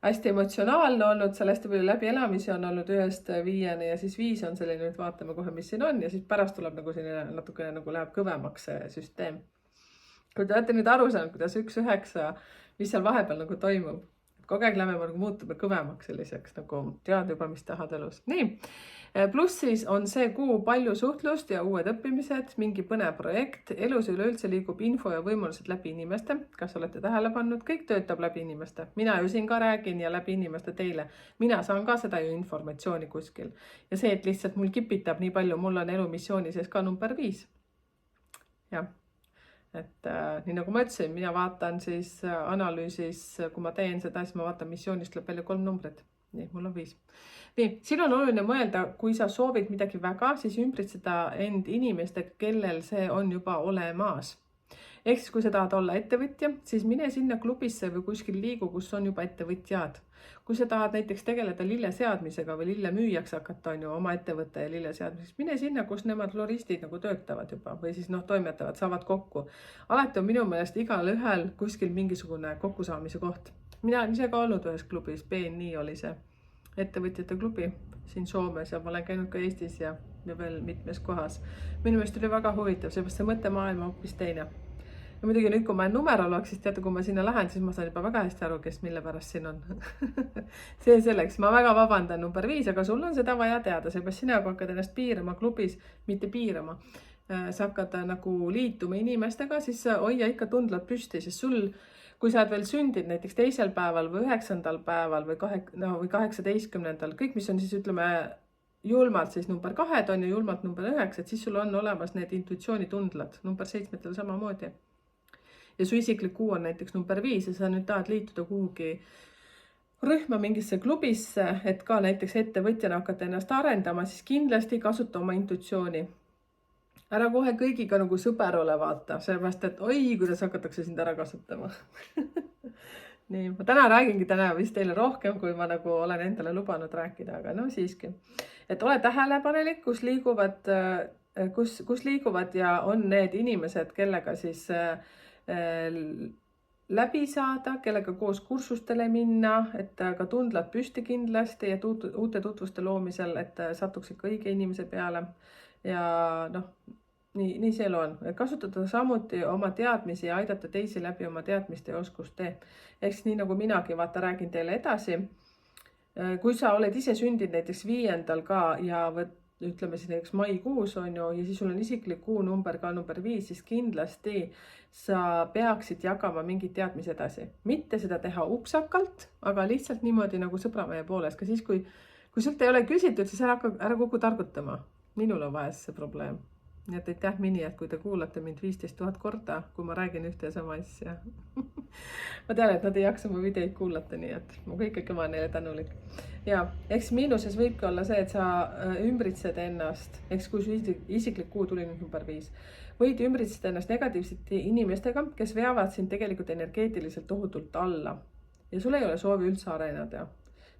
Speaker 1: hästi emotsionaalne olnud, seal hästi palju läbielamisi on olnud 1-5 ja siis 5 on selline, nüüd vaatame kohe, mis siin on ja siis pärast tuleb nagu selline natukene nagu läheb kõvemaks see süsteem. Kui te olete nüüd aru saanud, kuidas 1-9, mis seal vahepeal nagu toimub, kogu aeg lähme nagu muutume kõvemaks selliseks, nagu tead juba, mis tahad elus. Nii, pluss siis on see kuu palju suhtlust ja uued õppimised, mingi põnev projekt, elus üleüldse liigub info ja võimalused läbi inimeste. Kas olete tähele pannud? Kõik töötab läbi inimeste. Mina ju siin ka räägin ja läbi inimeste teile. Mina saan ka seda ju informatsiooni kuskil. Ja see, et lihtsalt mul kipitab nii palju, mul on elu missiooni sees ka number 5. Jah. Et nii nagu ma ütlesin, mina vaatan siis analüüsis, kui ma teen seda, siis ma vaatan missioonist tuleb välja 3 numbrit. Nii, mul on 5. Nii, siin on oluline mõelda, kui sa soovid midagi väga, siis ümbritseda end inimestega, kellel see on juba olemas. Ehk siis, kui sa tahad olla ettevõtja, siis mine sinna klubisse või kuskil liigu, kus on juba ettevõtjad. Kui sa tahad näiteks tegeleda lilleseadmisega või lillemüüjaks hakata, on ju oma ettevõtte ja lilleseadmiseks, mine sinna, kus nemad floristid nagu töötavad juba või siis toimetavad, saavad kokku. Alati on minu meelest igal ühel kuskil mingisugune kokkusaamise koht. Mina olen ise ka olnud ühes klubis, BNI oli see ettevõtjate klubi siin Soomes ja ma olen käinud ka Eestis ja veel mitmes kohas. Minu meelest oli väga huvitav, seepärast see mõttemaailm on hoopis teine. Ja muidugi nüüd, kui ma olen numeroloog, siis teate, kui ma sinna lähen, siis ma saan juba väga hästi aru, kes mille pärast siin on. See selleks, ma väga vabandan number 5, aga sul on seda vaja teada, seepärast sina hakkad ennast piirama klubis, mitte piirama. Sa hakkad nagu liituma inimestega, siis hoia ikka tundlad püsti, sest sul, kui sa oled veel sündid näiteks 2. päeval või 9. päeval või 18. kõik, mis on siis ütleme julmalt siis number 2 on ja julmalt number 9, et siis sul on olemas need intuitsioonitundlad, number 7 samamoodi. Ja su isiklik kuu on näiteks number 5 ja sa nüüd tahad liituda kuhugi rühma mingisse klubisse, et ka näiteks ettevõtjana hakata ennast arendama, siis kindlasti kasuta oma intuitsiooni. Ära kohe kõigiga nagu sõber ole vaata, sellepärast, et oi, kuidas hakatakse sind ära kasutama. Nii, ma täna räägingi vist teile rohkem, kui ma nagu olen endale lubanud rääkida, aga no siiski. Et ole tähelepanelik, kus liiguvad ja on need inimesed, kellega siis läbi saada, kellega koos kursustele minna, et ka tundlad püsti kindlasti ja uute tutvuste loomisel, et satuks ikka õige inimese peale. Ja nii see elu on. Kasutada samuti oma teadmisi ja aidata teisi läbi oma teadmiste ja oskuste. Eks nii nagu minagi räägin teile edasi. Kui sa oled ise sündid näiteks 5. ka ja ütleme siis näiteks maikuus on ju, ja siis sul on isiklik kuu number ka number 5, siis kindlasti sa peaksid jagama mingid teadmised edasi. Mitte seda teha upsakalt, aga lihtsalt niimoodi nagu sõbramehe poolest. Ka siis, kui sult ei ole küsitud, siis ära kogu targutama. Minul on vaja see probleem. Nii et aitäh mini, et kui te kuulate mind 15 000 korda, kui ma räägin ühte ja sama asja. Ma tean, et nad ei jaksa mu videoid kuulata, nii et ma ikkagi olen neile tänulik. Ja, eks miinuses võibki olla see, et sa ümbritsed ennast, eks kui su isiklik kuu tuli number 5, võid ümbritseda ennast negatiivsete inimestega, kes veavad sind tegelikult energeetiliselt tohutult alla. Ja sul ei ole soovi üldse areneda.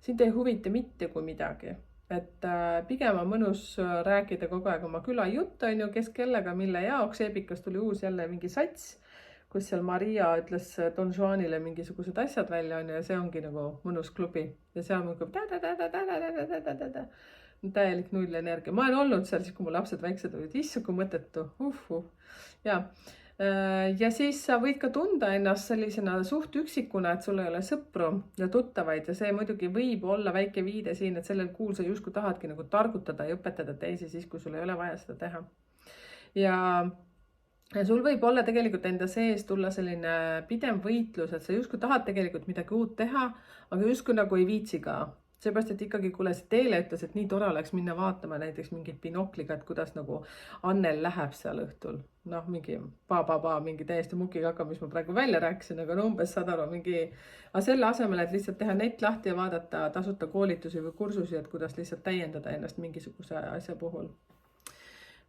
Speaker 1: Sind ei huvita mitte kui midagi. Et pigem on mõnus rääkida kogu aeg oma küla jutt, on ju, kes kellega, mille jaoks. Eepikas tuli uus jälle mingi sats, kus seal Maria ütles Don Juanile mingisugused asjad välja, on ju, ja see ongi nagu mõnus klubi. Ja seal on täielik null energia. Ma olen olnud seal, kui mu lapsed väiksed olid, issand kui mõttetu. Ja siis sa võid ka tunda ennast sellisena suht üksikuna, et sul ei ole sõpru ja tuttavaid ja see muidugi võib olla väike viide siin, et sellel kuul sa justkui tahadki nagu targutada ja õpetada teisi siis, kui sul ei ole vaja seda teha. Ja sul võib olla tegelikult enda sees tulla selline pidev võitlus, et sa justkui tahad tegelikult midagi uut teha, aga justkui nagu ei viitsi ka. seepärast, et ikkagi, kuule, see Teele ütles, et nii tore oleks minna vaatama näiteks mingit binokliga, et kuidas nagu Annel läheb seal õhtul. Noh, mingi mingi täiesti mukikaka, mis ma praegu välja rääkisin, aga no umbes saad aru, aga selle asemel, et lihtsalt teha net lahti ja vaadata tasuta koolitusi või kursusi, et kuidas lihtsalt täiendada ennast mingisuguse asja puhul.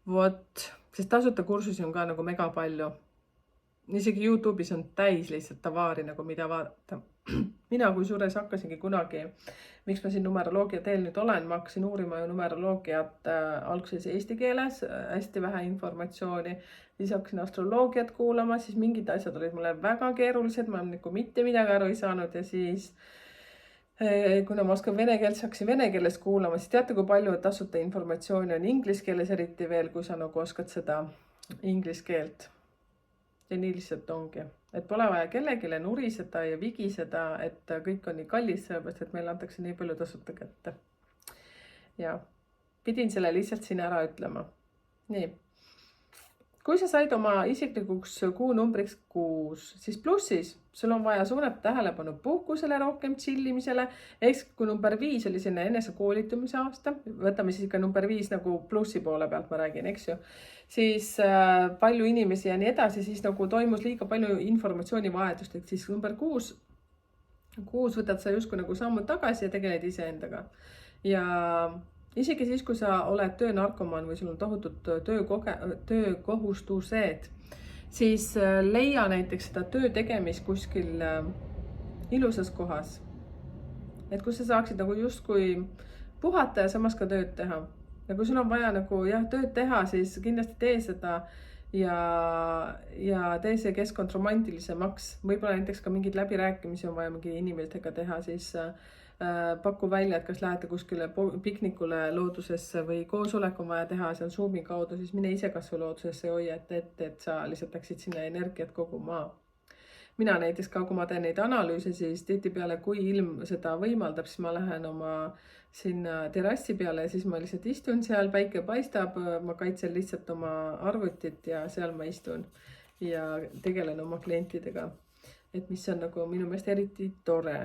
Speaker 1: Vot, sest tasuta kursusi on ka nagu mega palju. Isegi YouTube'is on täis lihtsalt tavaari nagu mida vaadata. Mina kui suures hakkasingi kunagi, miks ma siin numeroloogia teel nüüd olen, ma hakkasin uurima ju numeroloogiat alguses eesti keeles, hästi vähe informatsiooni, siis hakkasin astroloogiat kuulama, siis mingid asjad olid mulle väga keerulised, ma nagu mitte midagi aru ei saanud ja siis kuna ma oskan vene keelt, hakkasin vene keeles kuulama, siis teate, kui palju tasuta informatsiooni on inglise keeles, eriti veel, kui sa nagu oskad seda inglise keelt. Ja nii lihtsalt ongi, et pole vaja kellelegi nuriseda ja vigiseda, et kõik on nii kallis, sellepärast, et meil antakse nii palju tasuta kätte. Ja pidin selle lihtsalt siin ära ütlema. Nii. Kui sa said oma isiklikuks kuunumbriks 6, siis plussis sul on vaja suunata tähelepanu puhkusele rohkem, chillimisele. Ehk kui number 5 oli sinna enese koolitumise aasta, võtame siis ikka number 5 nagu plussi poole pealt ma räägin, eks ju. Siis palju inimesi ja nii edasi, siis nagu toimus liiga palju informatsioonivahetust, et siis number 6 võtad sa justkui nagu sammud tagasi ja tegeled iseendaga. Ja isegi siis, kui sa oled töönarkomaan või sul on tohutud töökohustused, siis leia näiteks seda töö tegemist kuskil ilusas kohas. Et kus sa saaksid nagu justkui puhata ja samas ka tööd teha. Ja kui sul on vaja nagu tööd teha, siis kindlasti tee seda ja tee see keskkond romantilisemaks. Võib-olla näiteks ka mingid läbirääkimisi on vaja mingi inimestega teha, siis paku välja, et kas lähete kuskile piknikule loodusesse või koosolek on vaja teha seal Zoomi kaudu, siis mine ise kasvu loodusesse ja hoia ette, et sa lihtsalt läksid sinna energiat koguma. Mina näiteks ka, kui ma teen neid analüüse, siis tihtipeale, kui ilm seda võimaldab, siis ma lähen oma sinna terrassi peale ja siis ma lihtsalt istun seal, päike paistab, ma kaitsen lihtsalt oma arvutit ja seal ma istun ja tegelen oma klientidega. Et mis on nagu minu meelest eriti tore.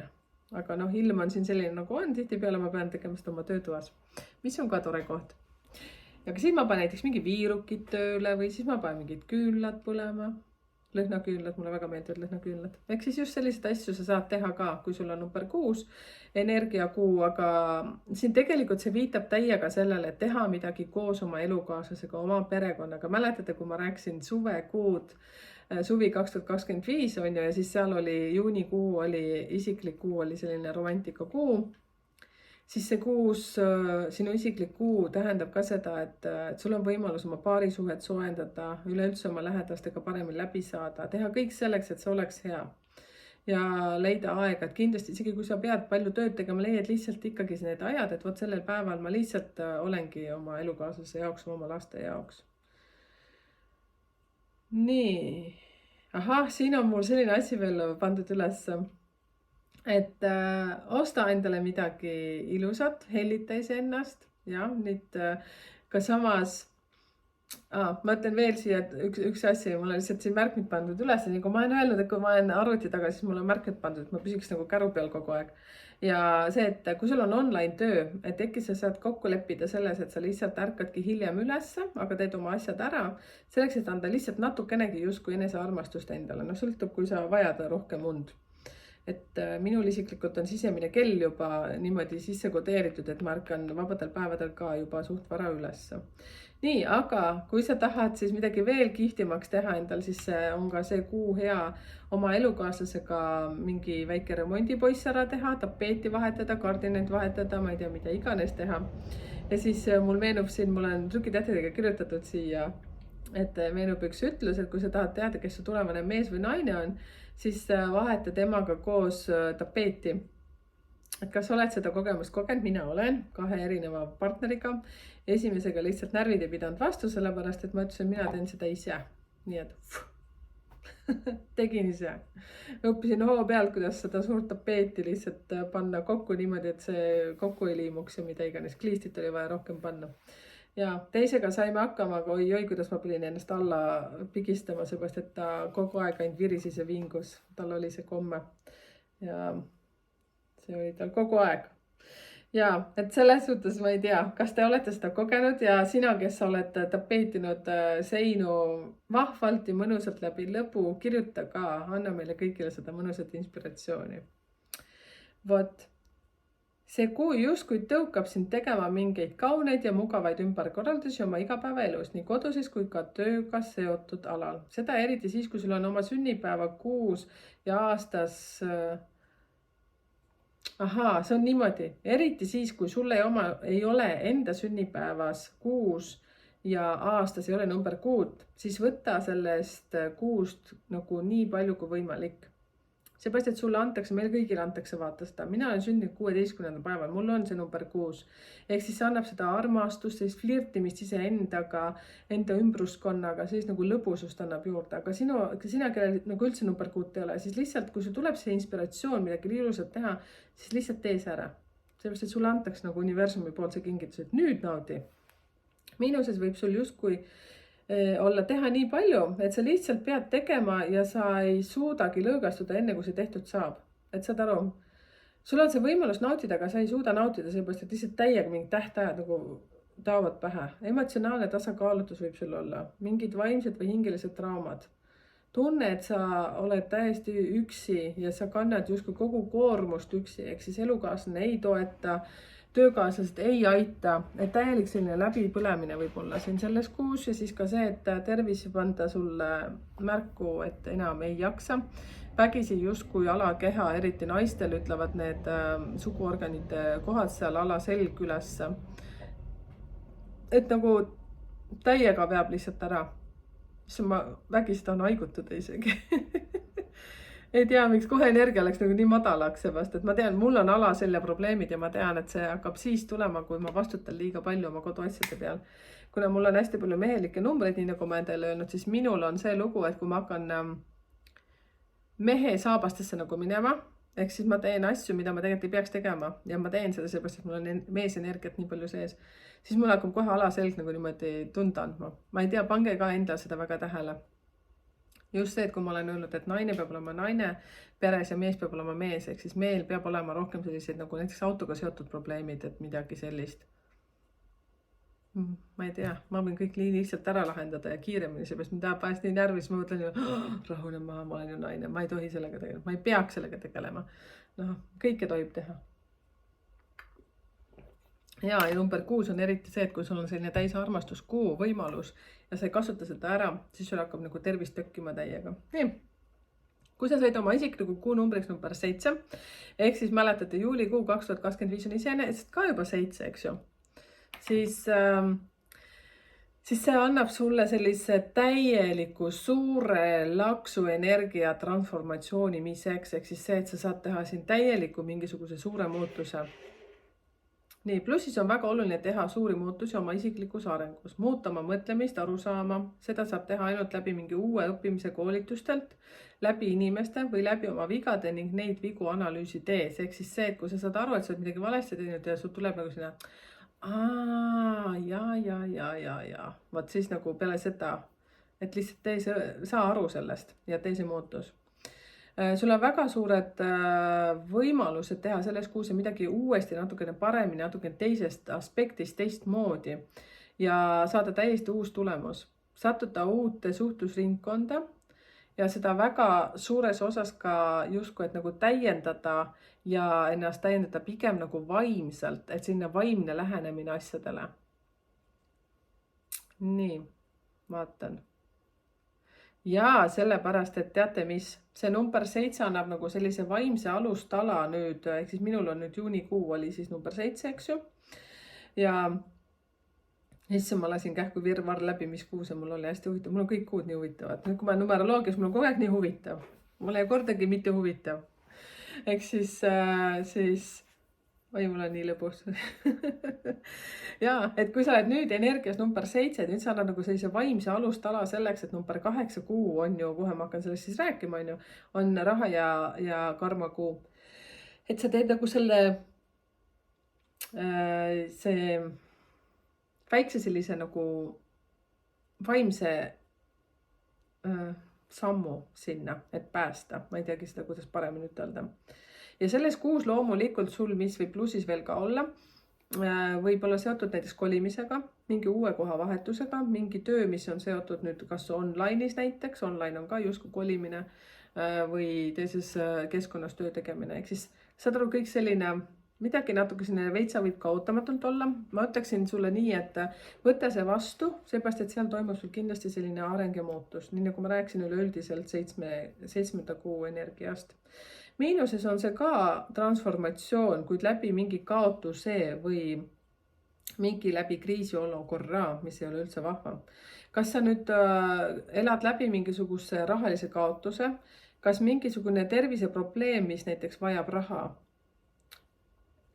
Speaker 1: Aga noh, ilm on siin selline nagu on, tihtipeale ma pean tegema seda oma töötoas, mis on ka tore koht. Ja siis ma panen näiteks mingi viirukid tööle või siis ma panen mingid küünlad põlema. Lõhnaküünlad, mulle väga meeldivad lõhnaküünlad. Ehk siis just selliseid asju sa saad teha ka, kui sul on number 6, energiakuu, aga siin tegelikult see viitab täiega sellele, et teha midagi koos oma elukaaslasega, oma perekonnaga. Mäletate, kui ma rääkisin suvekuud, suvi 2025 on ju, ja siis seal oli juunikuu, oli isiklik kuu, oli selline romantika kuu. Siis see 6, sinu isiklik kuu tähendab ka seda, et sul on võimalus oma paarisuhet soojendada, üleüldse oma lähedastega paremini läbi saada, teha kõik selleks, et see oleks hea. Ja leida aega, et kindlasti isegi kui sa pead palju tööd tegema, leiad lihtsalt ikkagi need ajad, et vot sellel päeval ma lihtsalt olengi oma elukaaslase jaoks, oma laste jaoks. Nii, siin on mul selline asi veel pandud üles. Et osta endale midagi ilusat, hellita iseennast ja nüüd ka samas, ma ütlen veel siia, et üks asi, mul on lihtsalt siin märkmid pandud üles, nagu ma olen öelnud, et kui ma olen arvuti taga, siis mul on märkmed pandud, et ma püsiks nagu käru peal kogu aeg. Ja see, et kui sul on online töö, et äkki sa saad kokku leppida selles, et sa lihtsalt ärkadki hiljem ülesse, aga teed oma asjad ära, selleks, et anda lihtsalt natukenegi justkui enesearmastust endale. No sõltub, kui sa vajad rohkem und. Et minul isiklikult on sisemine kell juba niimoodi sisse kodeeritud, et ma ärkan vabadel päevadel ka juba suht vara üles. Nii, aga kui sa tahad siis midagi veel kihvtimaks teha endal, siis on ka see kuu hea oma elukaaslasega mingi väike remondipoiss ära teha, tapeeti vahetada, kardinaid vahetada, ma ei tea, mida iganes teha. Ja siis mul meenub siin, mul on trükitähtedega kirjutatud siia, et meenub üks ütlus, et kui sa tahad teada, kes su tulevane mees või naine on, siis vaheta temaga koos tapeeti. Et kas oled seda kogemust kogenud? Mina olen 2 erineva partneriga. Esimesega lihtsalt närvid ei pidanud vastu, sellepärast, et ma ütlesin, mina teen seda ise. Nii et tegin ise. Õppisin hoo pealt, kuidas seda suurt tapeeti lihtsalt panna kokku niimoodi, et see kokku ei liimuks ja mida iganes. Kliistit oli vaja rohkem panna. Ja teisega saime hakkama, aga oi, kuidas ma pidin ennast alla pigistama, seepärast, et ta kogu aeg ainult virisis ja vingus. Tal oli see komme ja see oli tal kogu aeg. ja, et selles suhtes ma ei tea, kas te olete seda kogenud ja sina, kes sa oled tapeetinud seinu vahvalt ja mõnusalt läbi lõbu, kirjuta ka, anna meile kõigile seda mõnusat inspiratsiooni. Vot, see kuu justkui tõukab sind tegema mingeid kauneid ja mugavaid ümberkorraldusi oma igapäevaelus, nii koduses kui ka tööga seotud alal. Seda eriti siis, kui sul on oma sünnipäeva kuus ja aastas ahaa, see on niimoodi, eriti siis, kui sul ei ole enda sünnipäevas kuus ja aastas ei ole number 6, siis võta sellest kuust nagu nii palju kui võimalik. Seepärast, et sulle antakse, meil kõigile antakse vaata seda. Mina olen sündinud 16. päeval, mul on see number 6. Ehk siis see annab seda armastust, sellist flirtimist iseendaga, enda ümbruskonnaga, sellist nagu lõbusust annab juurde. Aga sina, kellel nagu üldse number 6 ei ole, siis lihtsalt, kui sul tuleb see inspiratsioon midagi ilusat teha, siis lihtsalt tee see ära. Seepärast, et sulle antakse nagu universumi poolt see kingitus, et nüüd naudi. Miinuses võib sul justkui olla teha nii palju, et sa lihtsalt pead tegema ja sa ei suudagi lõõgastuda enne, kui see tehtud saab. Et saad aru, sul on see võimalus nautida, aga sa ei suuda nautida, seepärast, et lihtsalt täiega mingid tähtajad nagu taovad pähe. Emotsionaalne tasakaalutus võib sul olla, mingid vaimsed või hingelised traumad. Tunne, et sa oled täiesti üksi ja sa kannad justkui kogu koormust üksi, ehk siis elukaaslane ei toeta, töökaaslased ei aita, et täielik selline läbipõlemine võib olla siin selles kuus ja siis ka see, et tervis võib anda sulle märku, et enam ei jaksa. Vägisi justkui alakeha, eriti naistel ütlevad need suguorganite kohad seal alaselg üles. Et nagu täiega veab lihtsalt ära. Ma vägisi tahan haigutada isegi. Ei tea, miks kohe energia läks nagu nii madalaks seepärast, et ma tean, mul on alaselja probleemid ja ma tean, et see hakkab siis tulema, kui ma vastutan liiga palju oma koduasjade peal. Kuna mul on hästi palju mehelikke numbreid, nii nagu ma endale öelnud, siis minul on see lugu, et kui ma hakkan mehe saabastesse nagu minema, ehk siis ma teen asju, mida ma tegelikult ei peaks tegema ja ma teen seda seepärast, et mul on meesenergiat nii palju sees, siis mul hakkab kohe alaselg nagu niimoodi tunda andma. Ma ei tea, pange ka enda seda väga tähele. Just see, et kui ma olen öelnud, et naine peab olema naine peres ja mees peab olema mees, ehk siis meel peab olema rohkem selliseid nagu näiteks autoga seotud probleemid, et midagi sellist. Ma ei tea, ma võin kõik lihtsalt ära lahendada ja kiiremini, seepärast ma tahab vahest nii närvis, ma mõtlen ju, rahune maha, ma olen ju naine, ma ei tohi sellega tegelema, ma ei peaks sellega tegelema. Kõike tohib teha. Ja number 6 on eriti see, et kui sul on selline täis armastuskuu võimalus ja sa ei kasuta seda ära, siis sul hakkab nagu tervist tökkima täiega. Nii. Kui sa said oma isikliku kuu numbriks number 7, ehk siis mäletate juulikuu 2025 on iseenesest ka juba 7, eks ju, siis see annab sulle sellise täieliku suure laksu energia transformatsioonimiseks, ehk siis see, et sa saad teha siin täieliku mingisuguse suure muutuse. Nii, plussis on väga oluline teha suuri muutusi oma isiklikus arengus, muuta oma mõtlemist, arusaama, seda saab teha ainult läbi mingi uue õppimise koolitustelt, läbi inimeste või läbi oma vigade ning neid vigu analüüsi tees. Ehk siis see, et kui sa saad aru, et sa oled midagi valesti teinud ja sul tuleb nagu sinna, ja, vaat siis nagu peale seda, et lihtsalt saa aru sellest ja tee see muutus. Sul on väga suured võimalused teha selles kuus midagi uuesti, natukene paremini, natukene teisest aspektist, teistmoodi ja saada täiesti uus tulemus. Sattuda uute suhtlusringkonda ja seda väga suures osas ka justkui, et nagu täiendada ja ennast täiendada pigem nagu vaimselt, et sinna vaimne lähenemine asjadele. Nii, vaatan. Ja sellepärast, et teate mis, see number 7 annab nagu sellise vaimse alustala nüüd, ehk siis minul on nüüd juunikuu oli siis number 7, eks ju. Ja isse ma lasin kähku virvar läbi, mis kuu see mul oli hästi huvitav. Mul on kõik kuud nii huvitavad. Nüüd kui ma numeroloogias, mul on kogu aeg nii huvitav. Mul ei kordagi mitte huvitav. Ehk siis oi, mul on nii lõbus. Ja, et kui sa oled nüüd energias number 7, nüüd sa annad nagu sellise vaimse alustala selleks, et number 8 kuu on ju, kohe ma hakkan sellest siis rääkima, on raha ja karma kuu. Et sa teed nagu see väikse sellise nagu vaimse sammu sinna, et päästa. Ma ei teagi seda, kuidas paremini ütelda. ja selles kuus loomulikult sul, mis võib plussis veel ka olla, võib olla seotud näiteks kolimisega, mingi uue koha vahetusega, mingi töö, mis on seotud nüüd kas online'is näiteks, online on ka justkui kolimine või teises keskkonnas töö tegemine, ehk siis saad aru, kõik selline midagi natuke selline veitsa võib ka ootamatult olla. Ma ütleksin sulle nii, et võta see vastu, seepärast, et seal toimub sul kindlasti selline areng ja muutus, nii nagu ma rääkisin üleüldiselt 7. kuu energiast. Miinuses on see ka transformatsioon, kuid läbi mingi kaotuse või mingi läbi kriisiolukorra, mis ei ole üldse vahva. Kas sa nüüd elad läbi mingisuguse rahalise kaotuse, kas mingisugune terviseprobleem, mis näiteks vajab raha?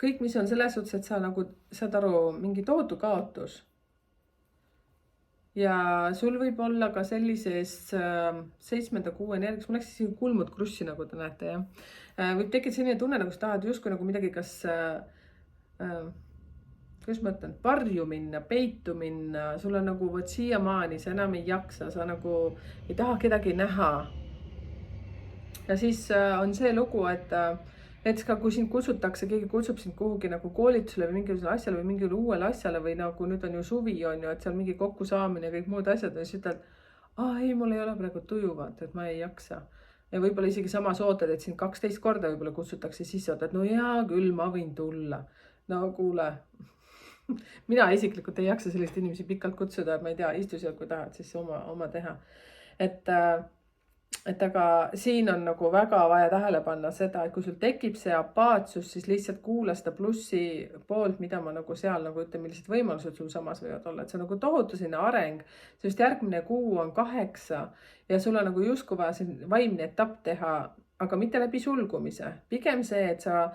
Speaker 1: Kõik, mis on selles suhtes, et sa nagu saad aru, mingi tohutu kaotus. Ja sul võib olla ka sellises 7. kuu energias, mul läks siin kulmud krussi, nagu te näete, jah. Võib tekkida selline tunne, nagu sa tahad justkui nagu midagi, kuidas ma ütlen, varju minna, peitu minna, sul on nagu võt siiamaani, sa enam ei jaksa, sa nagu ei taha kedagi näha. Ja siis on see lugu, et näiteks ka kui sind kutsutakse, keegi kutsub sind kuhugi nagu koolitusele või mingisugusele asjale või mingile uuele asjale või nagu nüüd on ju suvi on ju, et seal mingi kokkusaamine ja kõik muud asjad ja siis ütled, ei, mul ei ole praegu tuju, vaata, et ma ei jaksa. Ja võib-olla isegi samas ootad, et sind 12 korda võib-olla kutsutakse sisse, ootad, no jaa, küll ma võin tulla. No kuule, mina isiklikult ei jaksa sellist inimesi pikalt kutsuda, et ma ei tea, istu seal, kui tahad, siis oma teha. Et aga siin on nagu väga vaja tähele panna seda, et kui sul tekib see apaatsus, siis lihtsalt kuula seda plussi poolt, mida ma nagu seal nagu ütlen, millised võimalused sul samas võivad olla. Et see on nagu tohutu sinna areng, sest järgmine kuu on 8 ja sul on nagu justkui vaja siin vaimne etapp teha, aga mitte läbi sulgumise. Pigem see, et sa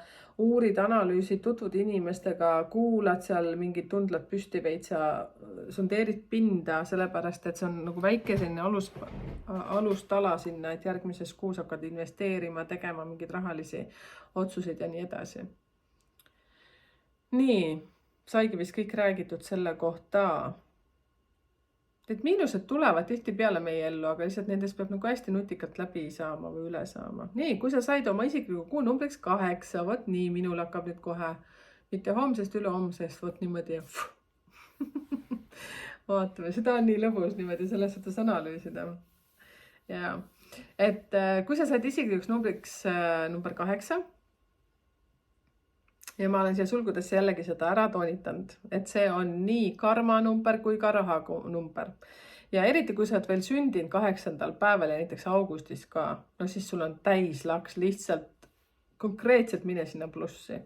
Speaker 1: uurid, analüüsid, tutvud inimestega, kuulad seal mingid tundlad püsti veits ja sondeerid pinda, sellepärast, et see on nagu väike selline alustala sinna, et järgmises kuus hakkad investeerima, tegema mingeid rahalisi otsuseid ja nii edasi. Nii, saigi vist kõik räägitud selle kohta. Need miinused tulevad tihtipeale meie ellu, aga lihtsalt nendest peab nagu hästi nutikalt läbi saama või üle saama. Nii, kui sa said oma isikliku kuu numbriks 8, võt nii, minul hakkab nüüd kohe, mitte homsest üle homsest, võt niimoodi. Vaatame, seda on nii lõbus niimoodi selles suhtes analüüsida. Ja, et kui sa said isiklikuks numbriks number 8, ja ma olen siia sulgudesse jällegi seda ära toonitanud, et see on nii karma number kui ka raha number. Ja eriti kui sa oled veel sündinud 8. päeval ja näiteks augustis ka, no siis sul on täislaks lihtsalt konkreetselt mine sinna plussi.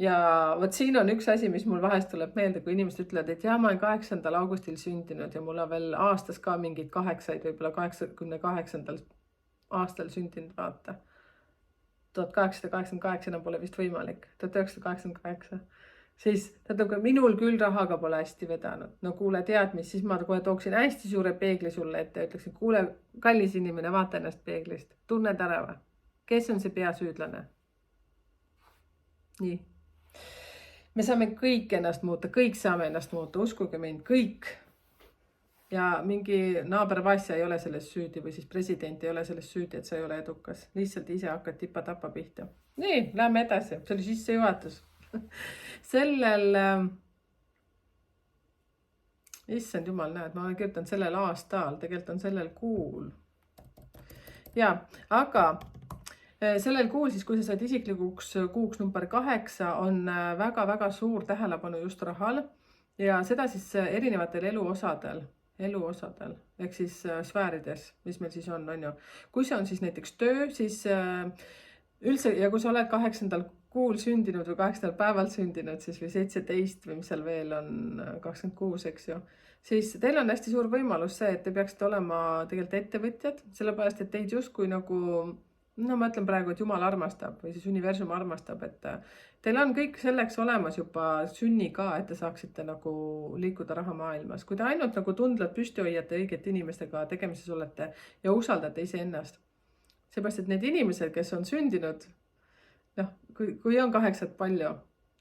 Speaker 1: Ja võt siin on üks asi, mis mul vahest tuleb meelde, kui inimesed ütlevad, et jah, ma olen 8. augustil sündinud ja mul on veel aastas ka mingid 8, võib-olla 88. aastal sündinud, vaata. 1888 enam pole vist võimalik, 1988, siis tähendab, minul küll rahaga pole hästi vedanud. No kuule, tead mis, siis ma kohe tooksin hästi suure peegli sulle ette ja ütleksin, kuule, kallis inimene, vaata ennast peeglist, tunned ära või? Kes on see peasüüdlane? Nii. Me saame kõik ennast muuta, kõik saame ennast muuta, uskuge mind, kõik. Ja mingi naaber Vasja ei ole selles süüdi või siis president ei ole selles süüdi, et sa ei ole edukas. Lihtsalt ise hakkad tipa-tapa pihta. Nii, lähme edasi. See oli sissejuhatus. Sellel, issand jumal, näed, ma olen kirjutanud sellel aastal, tegelikult on sellel kuul. Ja, aga sellel kuul siis, kui sa saad isiklikuks kuuks number 8, on väga-väga suur tähelepanu just rahal ja seda siis erinevatel eluosadel, ehk siis sfäärides, mis meil siis on ju. Kui see on siis näiteks töö, siis üldse, ja kui sa oled 8. kuul sündinud või 8. päeval sündinud, siis või 17 või mis seal veel on 26, eks ju, siis teil on hästi suur võimalus see, et te peaksite olema tegelikult ettevõtjad, sellepärast, et teid justkui nagu, no ma ütlen praegu, et Jumal armastab või siis universum armastab, et teil on kõik selleks olemas juba sünni ka, et te saaksite nagu liikuda rahamaailmas. Kui te ainult nagu tundlad püsti hoiate õigete inimestega tegemises olete ja usaldate iseennast. Seepärast, et need inimesed, kes on sündinud, noh, kui on 8 palju,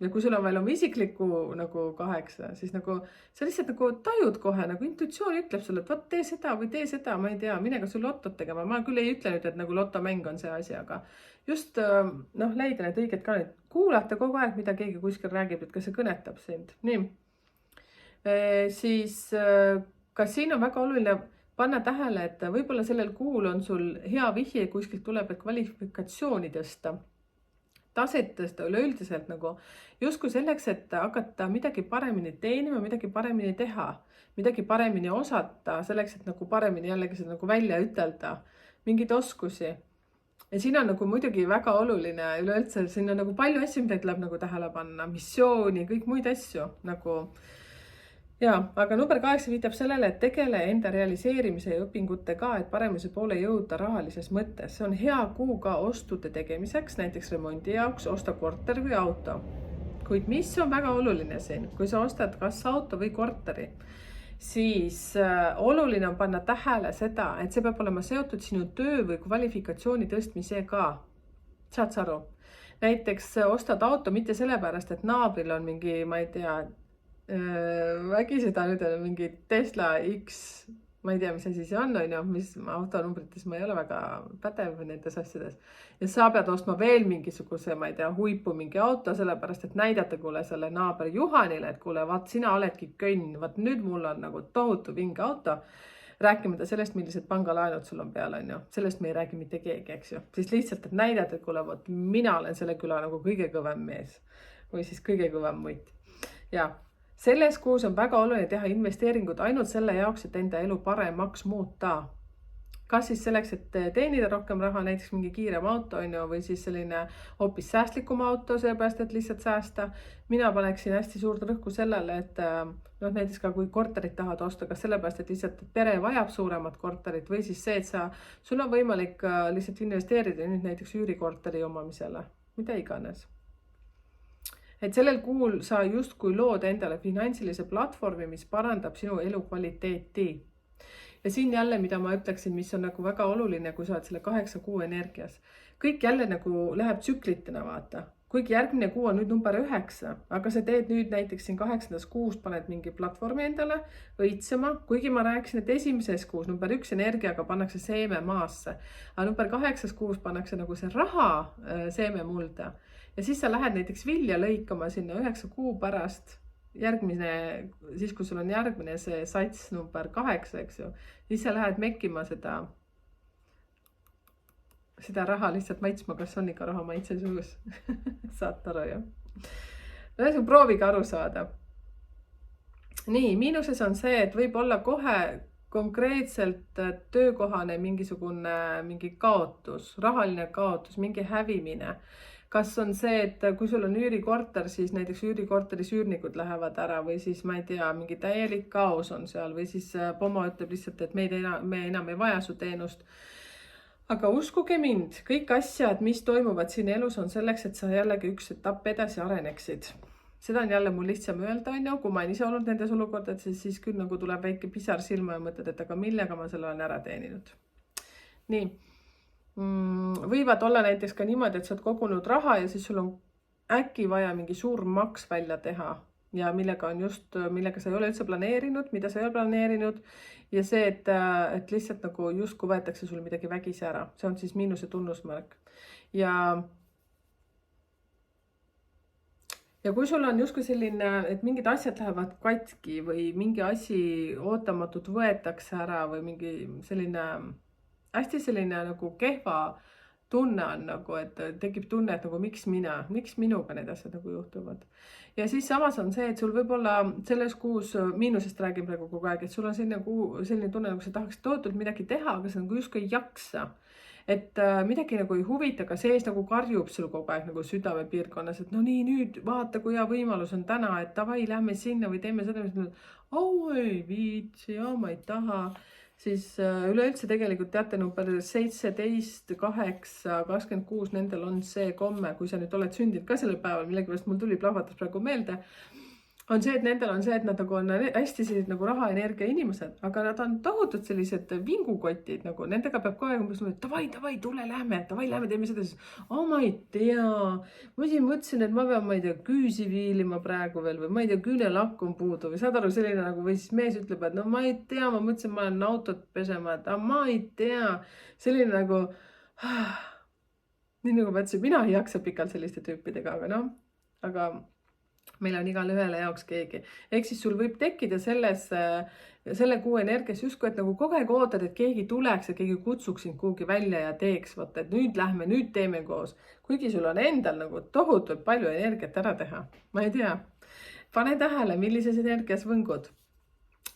Speaker 1: ja kui sul on veel oma isikliku nagu 8, siis nagu sa lihtsalt nagu tajud kohe, nagu intuitsioon ütleb sulle, et vot tee seda või tee seda, ma ei tea, mine ka sul lotot tegema. Ma küll ei ütle nüüd, et nagu lotomäng on see asi, aga just noh, leida need õiged kanalid, kuulata kogu aeg, mida keegi kuskil räägib, et kas see kõnetab sind. Nii, siis kas siin on väga oluline panna tähele, et võib-olla sellel kuul on sul hea vihje kuskilt tuleb, et kvalifikatsiooni tõsta, taset tõsta üleüldiselt nagu justkui selleks, et hakata midagi paremini teenima, midagi paremini teha, midagi paremini osata, selleks, et nagu paremini jällegi seda nagu välja ütelda, mingeid oskusi. Ja siin on nagu muidugi väga oluline üleüldse, siin on nagu palju asju, mida tuleb nagu tähele panna, missiooni, kõik muid asju nagu. Ja, aga number 8 viitab sellele, et tegele enda realiseerimise ja õpingutega, et paremuse poole jõuda rahalises mõttes. See on hea kuu ka ostude tegemiseks, näiteks remondi jaoks, osta korter või auto. Kuid mis on väga oluline siin, kui sa ostad kas auto või korteri, siis oluline on panna tähele seda, et see peab olema seotud sinu töö või kvalifikatsiooni tõstmisega. Saad sa aru? Näiteks ostad auto mitte sellepärast, et naabril on mingi, ma ei tea, äkki seda nüüd on mingi Tesla X, ma ei tea, mis asi see on, mis autonumbrites ma ei ole väga pädev nendes asjades. Ja sa pead ostma veel mingisuguse, ma ei tea, huipu mingi auto, sellepärast, et näidata kuule selle naabri Juhanile, et kuule, vaat sina oledki kõnn, vaat nüüd mul on nagu tohutu vinge auto, rääkimata sellest, millised pangalaenud sul on peal, sellest me ei räägi mitte keegi, eks ju. Siis lihtsalt, et näidata, et kuule, vaat mina olen selle küla nagu kõige kõvem mees või siis kõige kõvem mutt. Ja selles kuus on väga oluline teha investeeringud ainult selle jaoks, et enda elu paremaks muuta. Kas siis selleks, et teenida rohkem raha, näiteks mingi kiirem auto või siis selline hoopis säästlikum auto, seepärast, et lihtsalt säästa. Mina paneksin hästi suurt rõhku sellele, et näiteks ka kui korterit tahad osta, kas sellepärast, et lihtsalt pere vajab suuremat korterit või siis see, et sul on võimalik lihtsalt investeerida nüüd näiteks üürikorteri omamisele, mida iganes. Et sellel kuul sa justkui lood endale finantsilise platvormi, mis parandab sinu elukvaliteeti. Ja siin jälle, mida ma ütleksin, mis on nagu väga oluline, kui sa oled selle 8 kuu energias. Kõik jälle nagu läheb tsüklitena vaata. Kuigi järgmine kuu on nüüd number 9, aga sa teed nüüd näiteks siin 8. kuus paned mingi platvormi endale õitsema. Kuigi ma rääkisin, et esimeses kuus number 1 energiaga pannakse seeme maasse. Aga number 8 kuus pannakse nagu see raha seeme mulda. Ja siis sa lähed näiteks vilja lõikama sinna 9 kuu pärast, siis kui sul on järgmine see sats number 8, eks ju, siis sa lähed mekkima seda raha lihtsalt maitsma, kas on ikka raha maitse suus. Saad aru, jah? Proovige aru saada. Nii, miinuses on see, et võib olla kohe konkreetselt töökohane mingi kaotus, rahaline kaotus, mingi hävimine. Kas on see, et kui sul on üürikorter, siis näiteks üürikorteris üürnikud lähevad ära või siis ma ei tea, mingi täielik kaos on seal või siis Pomo ütleb lihtsalt, et me enam ei vaja su teenust. Aga uskuge mind, kõik asjad, mis toimuvad siin elus on selleks, et sa jällegi üks etapp edasi areneksid. Seda on jälle mul lihtsam öelda, kui ma olen ise olnud nendes olukordades, siis küll nagu tuleb väike pisar silma ja mõtled, et aga millega ma selle olen ära teeninud. Nii. Võivad olla näiteks ka niimoodi, et sa oled kogunud raha ja siis sul on äkki vaja mingi suur maks välja teha ja millega sa ei ole üldse planeerinud, mida sa ei ole planeerinud ja see, et lihtsalt nagu justkui võetakse sul midagi vägisi ära. See on siis miinuse tunnusmärk. Ja kui sul on justkui selline, et mingid asjad lähevad katki või mingi asi ootamatult võetakse ära või mingi selline hästi selline nagu kehva tunne on nagu, et tekib tunne, et nagu miks minuga need asjad nagu juhtuvad. Ja siis samas on see, et sul võib-olla selles kuus, miinusest räägin praegu kogu aeg, et sul on selline tunne, nagu sa tahaks tohutult midagi teha, aga sa nagu justkui ei jaksa. Et midagi nagu ei huvita, aga sees nagu karjub sul kogu aeg nagu südame piirkonnas, et no nii nüüd vaata, kui hea võimalus on täna, et davai, lähme sinna või teeme seda, ei viitsi, ma ei taha. Siis üleüldse tegelikult teate number 17, 8, 26, nendel on see komme, kui sa nüüd oled sündinud ka sellel päeval, millegipärast mul tuli plahvatas praegu meelde. on see, et nendel on see, et nad nagu on hästi sellised nagu rahaenergia inimesed, aga nad on tohutud sellised vingukotid nagu, nendega peab kogu aeg umbes, davai, tule, lähme, teeme seda. Ma ei tea, ma siin mõtlesin, et ma pean, ma ei tea, küüsi viilima praegu veel või ma ei tea, küünelakk on puudu või saad aru, selline nagu, või siis mees ütleb, et no ma ei tea, ma mõtlesin, ma olen autot pesema, et ma ei tea, selline nagu, nii nagu ma ütlesin, mina ei jaksa pikalt selliste tüüpidega, aga noh, aga meil on igale ühele jaoks keegi. Ehk siis sul võib tekkida selle kuu energias justkui, et nagu kogu aeg ootad, et keegi tuleks ja keegi kutsuks sind kuhugi välja ja teeks, vaata, et nüüd lähme, nüüd teeme koos. Kuigi sul on endal nagu tohutult palju energiat ära teha. Ma ei tea. Pane tähele, millises energias võngud.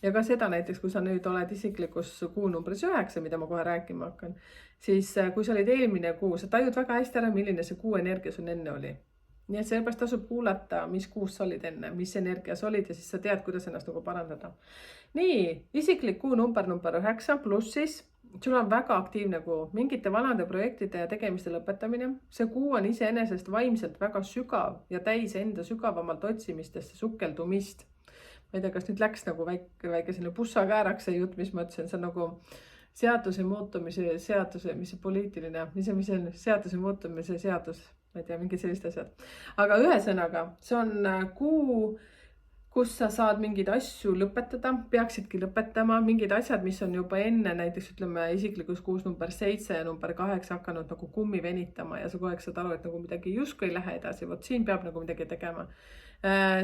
Speaker 1: Ja ka seda näiteks, kui sa nüüd oled isiklikus kuu numbris 9, mida ma kohe rääkima hakkan, siis kui sa olid eelmine kuu, sa tajud väga hästi ära, milline see kuu energia sul enne oli. Nii et sellepärast tasub kuulata, mis kuus sa olid enne, mis energias olid ja siis sa tead, kuidas ennast nagu parandada. Nii, isiklik kuu number 9 pluss siis, sul on väga aktiivne kuu, mingite vanade projektide ja tegemiste lõpetamine. See kuu on iseenesest vaimselt väga sügav ja täis enda sügavamalt otsimistesse sukeldumist. Ma ei tea, kas nüüd läks nagu väike selline pussakääraks see jutt, mis ma ütlesin, see on nagu seaduse muutumise seaduse, mis see poliitiline, mis on seaduse muutumise seadus, ma ei tea, mingid sellised asjad. Aga ühesõnaga, see on kuu, kus sa saad mingeid asju lõpetada, peaksidki lõpetama, mingid asjad, mis on juba enne, näiteks ütleme isiklikus kuus number 7 ja number 8 hakanud nagu kummi venitama ja sa kogu aeg saad aru, et nagu midagi justkui ei lähe edasi, vot siin peab nagu midagi tegema.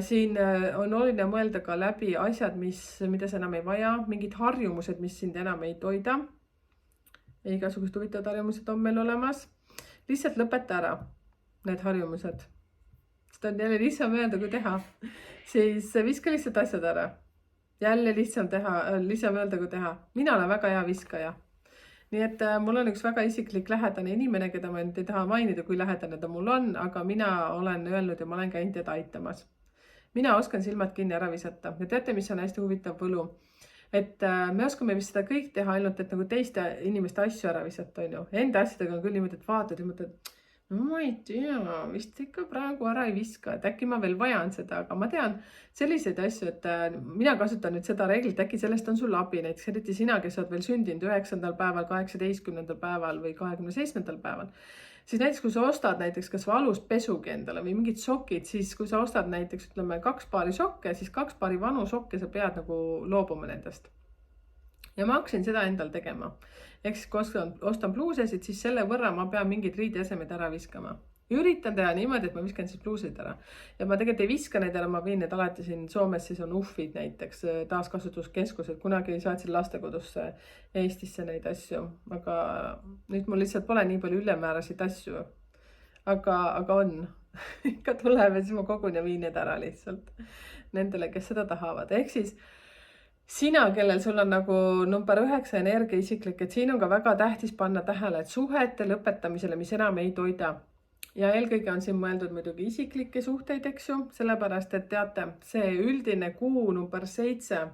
Speaker 1: Siin on oluline mõelda ka läbi asjad, mida sa enam ei vaja, mingid harjumused, mis sind enam ei toida. Igasugused huvitavad harjumused on meil olemas. Lihtsalt lõpeta ära need harjumused. Seda on jälle lihtsam öelda, kui teha. Siis viska lihtsalt asjad ära. Jälle lihtsam öelda, kui teha. Mina olen väga hea viskaja. Nii et mul on üks väga isiklik lähedane inimene, keda ma nüüd ei taha mainida, kui lähedane ta mul on, aga mina olen öelnud ja ma olen käinud teda aitamas. Mina oskan silmad kinni ära visata. Ja teate, mis on hästi huvitav võlu? Et me oskame vist seda kõik teha, ainult et nagu teiste inimeste asju ära visata, on ju. Enda asjadega on küll niimoodi, et vaatad ja mõtled, no ma ei tea, vist ikka praegu ära ei viska, et äkki ma veel vajan seda, aga ma tean selliseid asju, et mina kasutan nüüd seda reeglit, äkki sellest on sul abi, näiteks eriti sina, kes oled veel sündinud 9. päeval, 18. päeval või 27. päeval. Siis näiteks, kui sa ostad näiteks kas valust pesugi endale või mingid sokid, siis kui sa ostad näiteks, ütleme, 2 paari sokke, siis 2 paari vanu sokke sa pead nagu loobuma nendest. Ja ma hakkasin seda endal tegema. Ehk siis kui ostan pluusesid, siis selle võrra ma pean mingid riideesemed ära viskama. Üritan teha niimoodi, et ma viskan siis pluusid ära. Ja ma tegelikult ei viska neid ära, ma viin need alati siin Soomes, siis on uffid näiteks, taaskasutuskeskused. Kunagi saatsin lastekodusse Eestisse neid asju, aga nüüd mul lihtsalt pole nii palju ülemäärasid asju. Aga on. Ikka tuleb ja siis ma kogun ja viin need ära lihtsalt nendele, kes seda tahavad. Ehk siis sina, kellel sul on nagu number 9 energia isiklik, et siin on ka väga tähtis panna tähele, et suhete lõpetamisele, mis enam ei toida. Ja eelkõige on siin mõeldud muidugi isiklikke suhteid, eks ju, sellepärast, et teate, see üldine kuu number 7,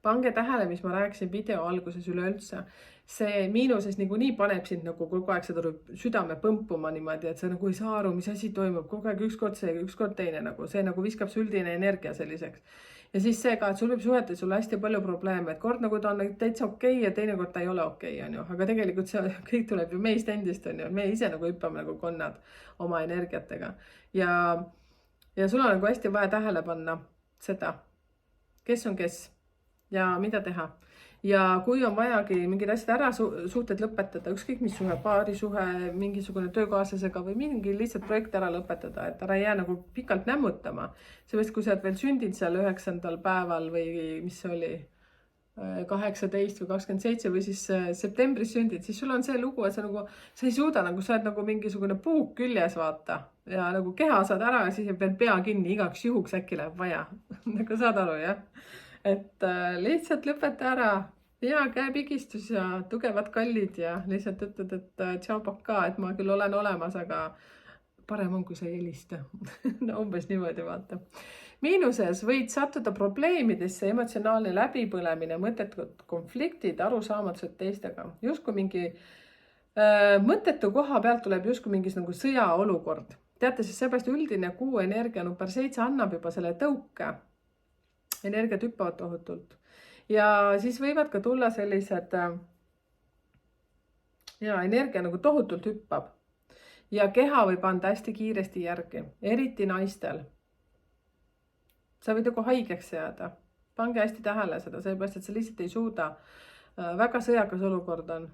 Speaker 1: pange tähele, mis ma rääkisin video alguses üleüldse. See miinuses niikuinii paneb sind nagu kogu aeg seda südame põmpuma niimoodi, et sa nagu ei saa aru, mis asi toimub, kogu aeg ükskord see, ükskord teine, nagu see nagu viskab see üldine energia selliseks. Ja siis see ka, et sul võib suhete sul hästi palju probleeme, et kord nagu ta on täitsa okei ja teinekord ta ei ole okei, on ju. Aga tegelikult see kõik tuleb ju meist endist, on ju. Me ise nagu hüppame nagu konnad oma energiatega. Ja sul on nagu hästi vaja tähele panna seda, kes on kes ja mida teha. Ja kui on vajagi mingid asjad ära suhted lõpetada, ükskõik mis suhe, paarisuhe, mingisugune töökaaslasega või mingi lihtsalt projekt ära lõpetada, et ära jää nagu pikalt nämmutama. Seepärast, kui sa oled veel sündinud seal 9. päeval või mis see oli, 18 või 27 või siis septembris sündid, siis sul on see lugu, et sa ei suuda, nagu sa oled nagu mingisugune puuk küljes vaata ja nagu keha saad ära ja siis pead pea kinni, igaks juhuks äkki läheb vaja. Nagu saad aru, jah? Et lihtsalt lõpeta ära, hea käepigistus ja tugevad kallid ja lihtsalt ütled, et tšau paka, et ma küll olen olemas, aga parem on, kui sa ei helista. No umbes niimoodi vaata. Miinuses võid sattuda probleemidesse, emotsionaalne läbipõlemine, mõttetud konfliktid, arusaamatused teistega. Justkui mingi mõttetu koha pealt tuleb justkui mingis nagu sõjaolukord. Teate, siis seepärast üldine kuu energia number 7 annab juba selle tõuke. energiat hüppavad tohutult. Ja siis võivad ka tulla sellised, energia nagu tohutult hüppab. Ja keha võib anda hästi kiiresti järgi, eriti naistel. Sa võid nagu haigeks jääda. Pange hästi tähele seda, sellepärast, et sa lihtsalt ei suuda. Väga sõjakas olukord on.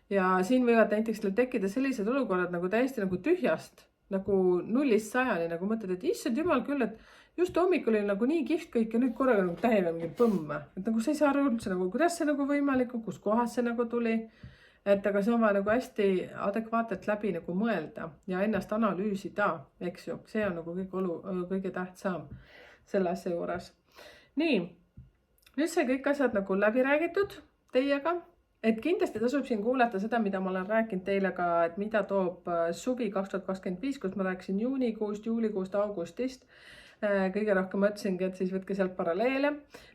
Speaker 1: Ja siin võivad näiteks tekkida sellised olukorrad nagu täiesti nagu tühjast, nagu 0-100, nagu mõtled, et issand jumal küll, et just hommikul oli nagu nii kihvt kõik ja nüüd korraga nagu täiega mingi põmme. Et nagu sa ei saa aru üldse nagu, kuidas see nagu võimalik on, kus kohas see nagu tuli. Et aga see on vaja nagu hästi adekvaatselt läbi nagu mõelda ja ennast analüüsida, eks ju. See on nagu kõige tähtsam selle asja juures. Nii, nüüd sai kõik asjad nagu läbi räägitud teiega. Et kindlasti tasub siin kuulata seda, mida ma olen rääkinud teile ka, et mida toob suvi 2025, kus ma rääkisin juunikuust, juulikuust, augustist. Kõige rohkem mõtlesingi, et siis võtke sealt paralleele.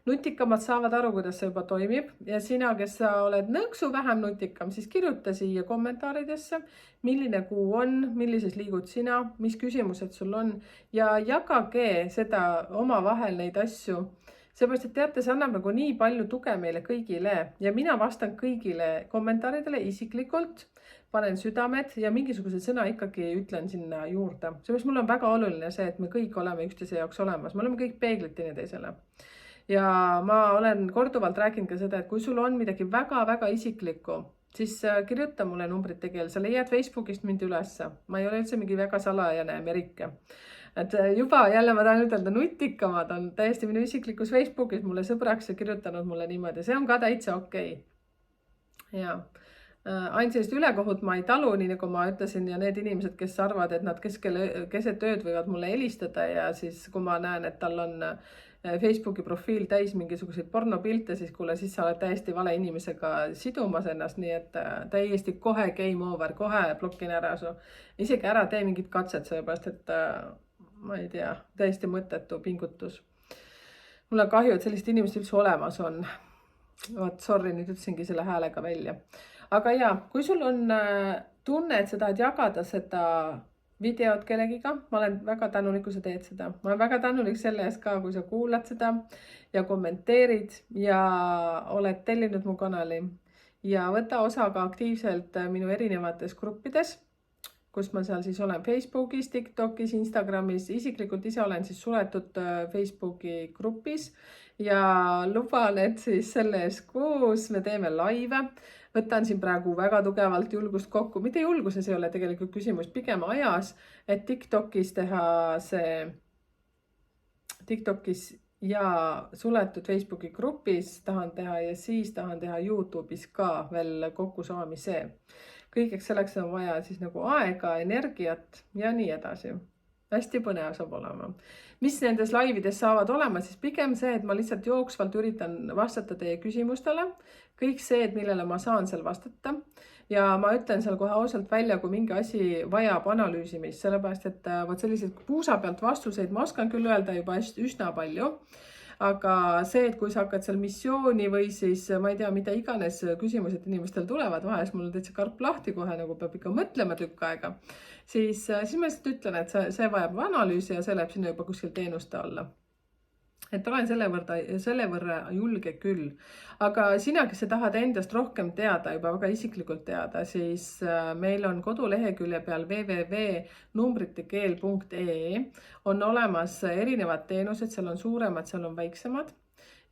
Speaker 1: Nutikamad saavad aru, kuidas see juba toimib. Ja sina, kes sa oled nõksu vähem nutikam, siis kirjuta siia kommentaaridesse, milline kuu on, millises liigud sina, mis küsimused sul on. Ja jagage seda omavahel neid asju. Seepärast, et teate, see annab nagu nii palju tuge meile kõigile. Ja mina vastan kõigile kommentaaridele isiklikult. Panen südamed ja mingisugused sõna ikkagi ütlen sinna juurde. Seepärast mul on väga oluline see, et me kõik oleme üksteise jaoks olemas. Me oleme kõik peeglid teineteisele. Ja ma olen korduvalt rääkinud ka seda, et kui sul on midagi väga-väga isiklikku, siis kirjuta mulle numbrite keel. Sa leiad Facebookist mind ülesse. Ma ei ole üldse mingi väga salajane Amerike. Et juba jälle ma tahan ütelda, nutikamad on täiesti minu isiklikus Facebookis mulle sõbraks ja kirjutanud mulle niimoodi. See on ka täitsa okei. Ja ainult sellist ülekohut ma ei talu, nii nagu ma ütlesin, ja need inimesed, kes arvavad, et nad keset ööd võivad mulle helistada ja siis kui ma näen, et tal on Facebooki profiil täis mingisuguseid pornopilte, siis kuule, siis sa oled täiesti vale inimesega sidumas ennast, nii et täiesti kohe game over, kohe blokin ära su. Isegi ära tee mingit katset, sellepärast, et ma ei tea, täiesti mõttetu pingutus. Mul on kahju, et sellist inimest üldse olemas on. Sorry, nüüd ütlesingi selle häälega välja. Aga ja, kui sul on tunne, et sa tahad jagada seda videot kellegiga, ma olen väga tänulik, kui sa teed seda. Ma olen väga tänulik selle eest ka, kui sa kuulad seda ja kommenteerid ja oled tellinud mu kanali. Ja võta osa ka aktiivselt minu erinevates gruppides, kus ma seal siis olen Facebookis, TikTokis, Instagramis. Isiklikult ise olen siis suletud Facebooki grupis ja luban, et siis selles kuus me teeme laive. Võtan siin praegu väga tugevalt julgust kokku. Mitte julguses ei ole tegelikult küsimus, pigem ajas, et TikTokis teha see TikTokis ja suletud Facebooki grupis tahan teha ja siis tahan teha YouTube'is ka veel kokkusaamise. Kõigeks selleks on vaja siis nagu aega, energiat ja nii edasi. Hästi põnev saab olema. Mis nendes laivides saavad olema, siis pigem see, et ma lihtsalt jooksvalt üritan vastata teie küsimustele. Kõik see, et millele ma saan seal vastata. Ja ma ütlen seal kohe ausalt välja, kui mingi asi vajab analüüsimist, sellepärast, et sellised puusa pealt vastuseid ma oskan küll öelda juba üsna palju. Aga see, et kui sa hakkad seal missiooni või siis ma ei tea, mida iganes küsimused inimestel tulevad, vahest mul on täitsa karp lahti kohe, nagu peab ikka mõtlema tükk aega, siis ma lihtsalt ütlen, et see vajab analüüsi ja see läheb sinna juba kuskil teenuste alla. Et olen selle võrra julge küll. Aga sina, kes sa tahad endast rohkem teada, juba väga isiklikult teada, siis meil on kodulehekülje peal www.numbritekeel.ee on olemas erinevad teenused, seal on suuremad, seal on väiksemad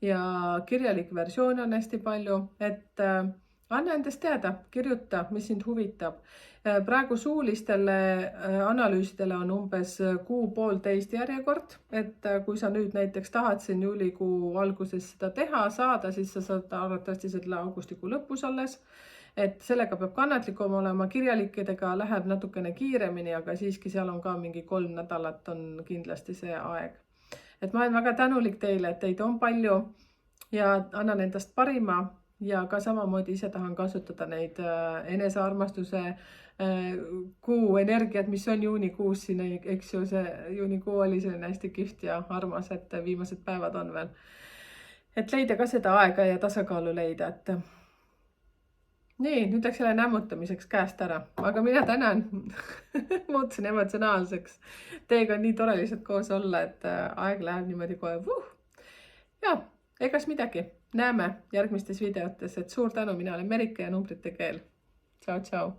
Speaker 1: ja kirjalik versioon on hästi palju, et anna endast teada, kirjuta, mis sind huvitab. Praegu suulistele analüüsidele on umbes 6,5 järjekord, et kui sa nüüd näiteks tahad siin juulikuu alguses seda teha saada, siis sa saad arvatavasti selle augustikuu lõpus alles. Et sellega peab kannatlikum olema, kirjalikkedega läheb natukene kiiremini, aga siiski seal on ka mingi 3 nädalat on kindlasti see aeg. Et ma olen väga tänulik teile, et teid on palju ja annan endast parima ja ka samamoodi ise tahan kasutada neid enesearmastuse kuu energiat, mis on juunikuus siin, eks ju, see juunikuu oli selline hästi kihvt ja armas, et viimased päevad on veel. Et leida ka seda aega ja tasakaalu leida, et nii, nüüd läks jälle nämmutamiseks käest ära, aga mina tänan. Muutusin emotsionaalseks. Teiega on nii tore lihtsalt koos olla, et aeg läheb niimoodi kohe. Ja, egas midagi. Näeme järgmistes videotes, et suur tänu, mina olen Merike ja numbrite keel. Tšau, tšau.